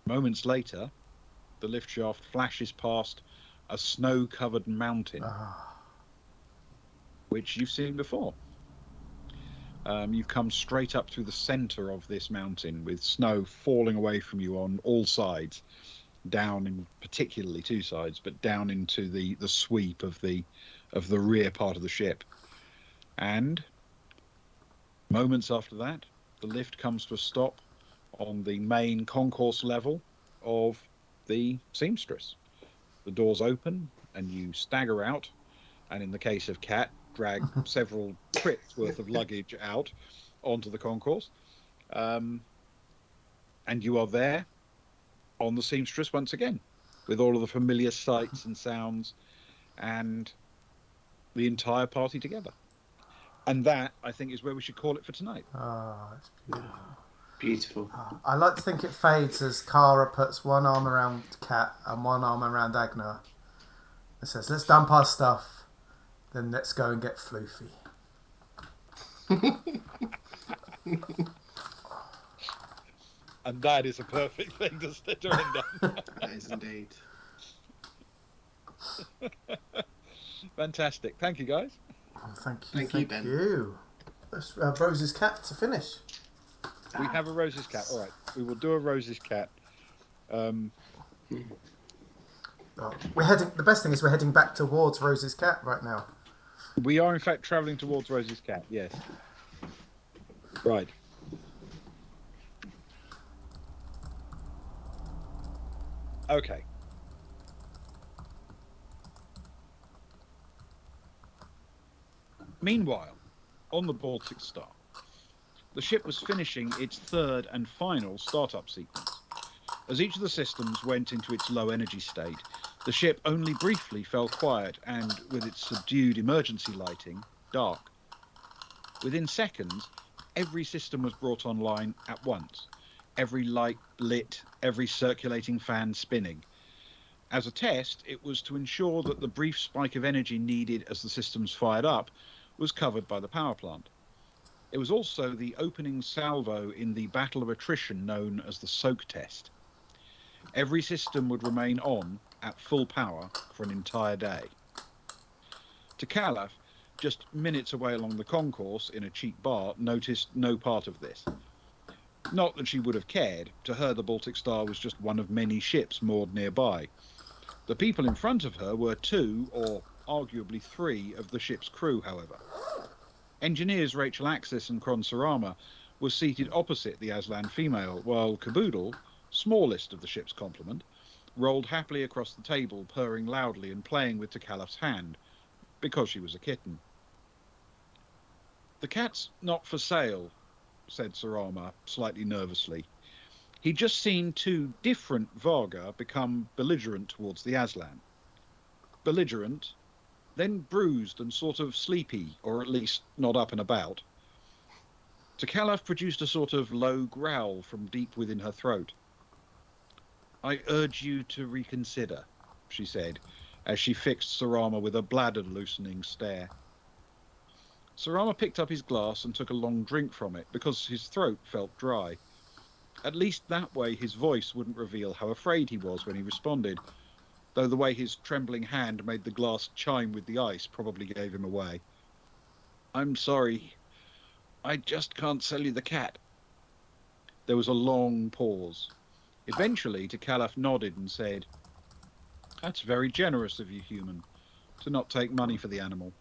moments later, the lift shaft flashes past a snow-covered mountain, which you've seen before. You've come straight up through the centre of this mountain with snow falling away from you on all sides, down in particularly two sides, but down into the sweep of the rear part of the ship. And moments after that, the lift comes to a stop on the main concourse level of the Seamstress. The doors open and you stagger out, and in the case of Cat, drag several trips worth of luggage out onto the concourse. And you are there on the Seamstress once again, with all of the familiar sights and sounds and the entire party together. And that, I think, is where we should call it for tonight. It's beautiful. Beautiful. I like to think it fades as Kara puts one arm around Kat and one arm around Agnar. It says, let's dump our stuff, then let's go and get floofy. And that is a perfect thing to end on. That is indeed. Fantastic. Thank you, guys. Thank you, Ben. Let's Rose's cat to finish. We have a Rose's cat. All right. We will do a Rose's cat. We're heading. The best thing is we're heading back towards Rose's cat right now. We are, in fact, travelling towards Rose's cat. Yes. Right. Okay. Meanwhile, on the Baltic Star, the ship was finishing its third and final startup sequence. As each of the systems went into its low energy state, the ship only briefly fell quiet and, with its subdued emergency lighting, dark. Within seconds, every system was brought online at once, every light lit, every circulating fan spinning. As a test, it was to ensure that the brief spike of energy needed as the systems fired up was covered by the power plant. It was also the opening salvo in the battle of attrition known as the soak test. Every system would remain on at full power for an entire day. T'Kallaf, just minutes away along the concourse in a cheap bar, noticed no part of this. Not that she would have cared. To her, the Baltic Star was just one of many ships moored nearby. The people in front of her were two, or arguably three, of the ship's crew, however. Engineers Rachel Axis and Kron Sarama were seated opposite the Aslan female, while Caboodle, smallest of the ship's complement, rolled happily across the table, purring loudly and playing with T'Kallaf's hand, because she was a kitten. "The cat's not for sale," said Sarama, slightly nervously. He'd just seen two different Varga become belligerent towards the Aslan. Belligerent, then bruised and sort of sleepy, or at least not up and about. T'Kallaf produced a sort of low growl from deep within her throat. "I urge you to reconsider," she said, as she fixed Sarama with a bladder-loosening stare. Sarama picked up his glass and took a long drink from it, because his throat felt dry. At least that way his voice wouldn't reveal how afraid he was when he responded, though the way his trembling hand made the glass chime with the ice probably gave him away. "I'm sorry. I just can't sell you the cat." There was a long pause. Eventually, T'Kallaf nodded and said, "That's very generous of you, human, to not take money for the animal."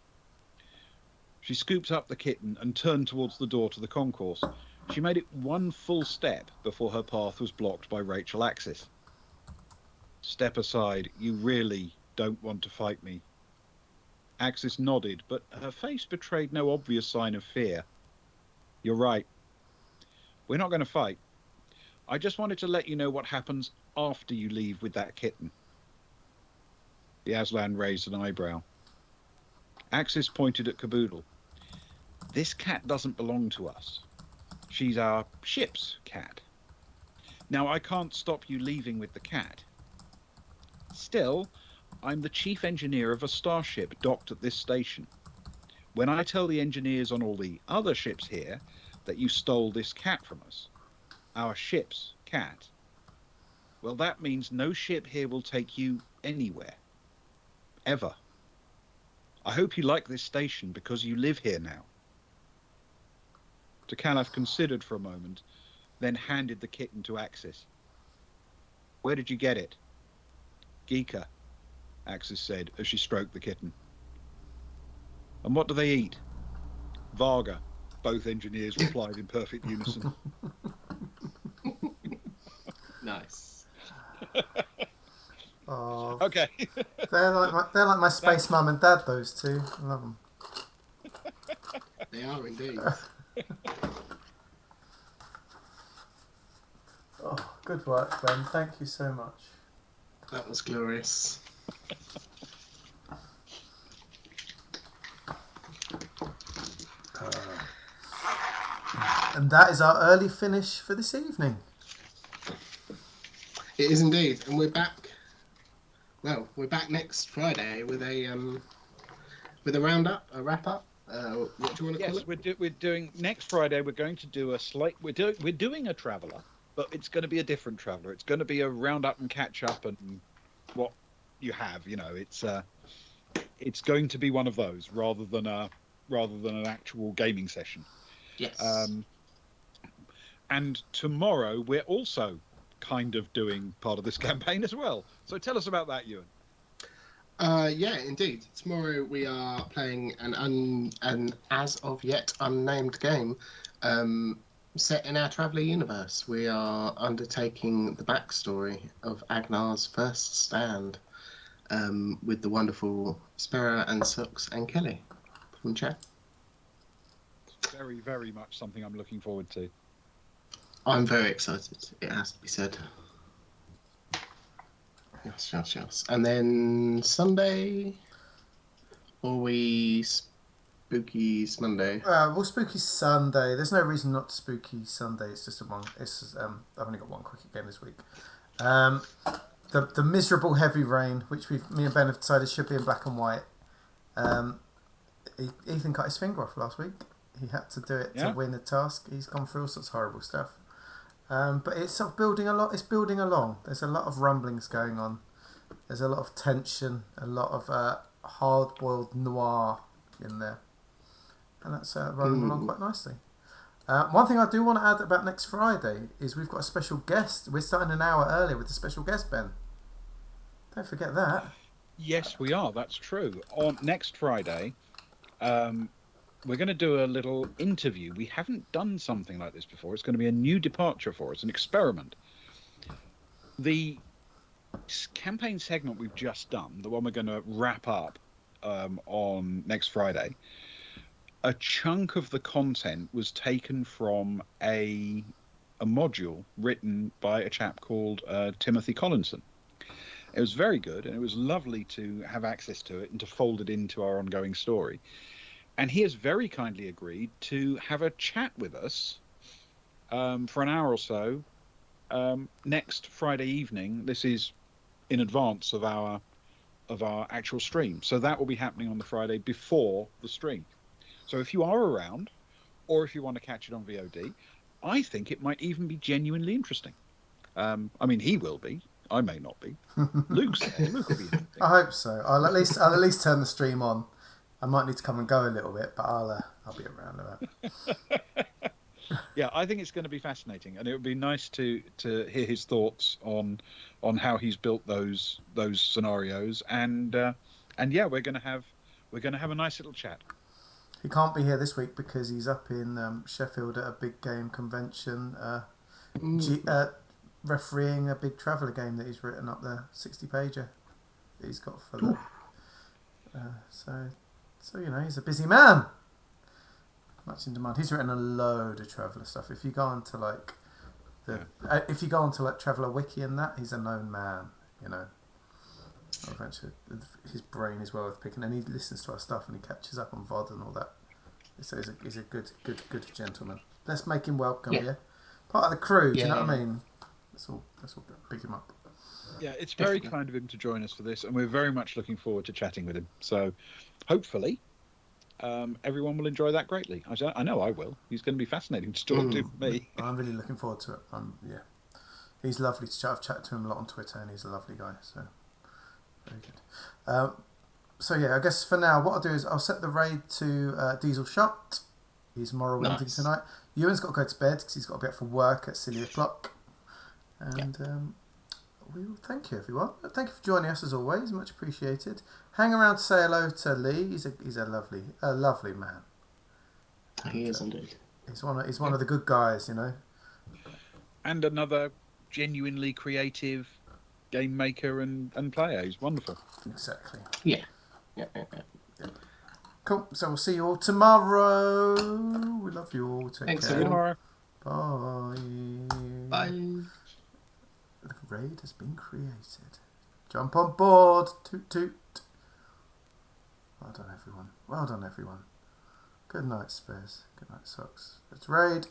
She scooped up the kitten and turned towards the door to the concourse. She made it one full step before her path was blocked by Rachel Axis. "Step aside. You really don't want to fight me." Axis nodded, but her face betrayed no obvious sign of fear. "You're right. We're not going to fight. I just wanted to let you know what happens after you leave with that kitten." The Aslan raised an eyebrow. Axis pointed at Caboodle. "This cat doesn't belong to us. She's our ship's cat. Now, I can't stop you leaving with the cat. Still, I'm the chief engineer of a starship docked at this station. When I tell the engineers on all the other ships here that you stole this cat from us, our ship's cat, Well, that means no ship here will take you anywhere. Ever. I hope you like this station because you live here now. T'Kallaf considered for a moment, then handed the kitten to Axis. Where did you get it? Geeka, Axis said as she stroked the kitten. And what do they eat? Varga, both engineers replied in perfect unison. Nice. Oh, Okay. they're like my space mum and dad. Those two, I love them. They are indeed. Oh, good work, Ben. Thank you so much. That was glorious. And that is our early finish for this evening. It is indeed, and we're back. Well, we're back next Friday with a roundup, a wrap up. What do you want to call it? Yes, we're doing next Friday. We're going to do a slight. We're doing a traveller, but it's going to be a different traveller. It's going to be a roundup and catch up and what you have. You know, it's going to be one of those rather than an actual gaming session. Yes. And tomorrow we're also kind of doing part of this campaign as well. So tell us about that, Ewan. Yeah, indeed. Tomorrow we are playing an as of yet unnamed game set in our Traveller universe. We are undertaking the backstory of Agnar's first stand with the wonderful Spera and Sux and Kelly from chat. Very, very much something I'm looking forward to. I'm very excited, it has to be said. Yes. And then Sunday, or we Spooky Monday? Well, Spooky Sunday. There's no reason not to Spooky Sunday. It's just I've only got one cricket game this week. The miserable heavy rain, which me and Ben have decided should be in black and white. Ethan cut his finger off last week. He had to do it to win the task. He's gone through all sorts of horrible stuff. But it's sort of building a lot. It's building along. There's a lot of rumblings going on. There's a lot of tension, a lot of hard-boiled noir in there, and that's rolling along quite nicely. One thing I do want to add about next Friday is we've got a special guest. We're starting an hour earlier with a special guest, Ben. Don't forget that. Yes, we are. That's true. On next Friday, we're going to do a little interview. We haven't done something like this before. It's going to be a new departure for us, an experiment. The campaign segment we've just done, the one we're going to wrap up on next Friday, a chunk of the content was taken from a module written by a chap called Timothy Collinson. It was very good, and it was lovely to have access to it and to fold it into our ongoing story. And he has very kindly agreed to have a chat with us for an hour or so next Friday evening. This is in advance of our actual stream, so that will be happening on the Friday before the stream. So if you are around, or if you want to catch it on VOD, I think it might even be genuinely interesting. I mean, he will be. I may not be. Luke will be. I hope so. I'll at least turn the stream on. I might need to come and go a little bit, but I'll be around about. Yeah, I think it's going to be fascinating, and it would be nice to hear his thoughts on how he's built those scenarios, and yeah, we're going to have a nice little chat. He can't be here this week because he's up in Sheffield at a big game convention, refereeing a big Traveller game that he's written up there, 60-pager that he's got for the. So you know, he's a busy man. Much in demand. He's written a load of Traveller stuff. If you go onto Traveller Wiki and that, he's a known man. You know, eventually his brain is well worth picking, and he listens to our stuff and he catches up on VOD and all that. So he's a good gentleman. Let's make him welcome. Yeah, part of the crew. Do you know what I mean? Let's all pick him up. Yeah, it's very kind of him to join us for this, and we're very much looking forward to chatting with him. So, hopefully, everyone will enjoy that greatly. I know I will. He's going to be fascinating to talk to for me. I'm really looking forward to it. He's lovely to chat. I've chatted to him a lot on Twitter, and he's a lovely guy. So very good. So yeah, I guess for now, what I'll do is I'll set the raid to Diesel Shot. He's Morrowinding tonight. Ewan's got to go to bed because he's got to be up for work at silly o'clock. And we will thank you, everyone. Thank you for joining us as always. Much appreciated. Hang around to say hello to Lee. He's a lovely man. He is indeed. He's one of the good guys, you know. And another genuinely creative game maker and player. He's wonderful. Exactly. Yeah. Cool. So we'll see you all tomorrow. We love you all. Take Thanks, care. everyone. Bye. Bye. The raid has been created. Jump on board. Toot toot. Well done, everyone. Good night, Spares. Good night, Socks. Let's raid.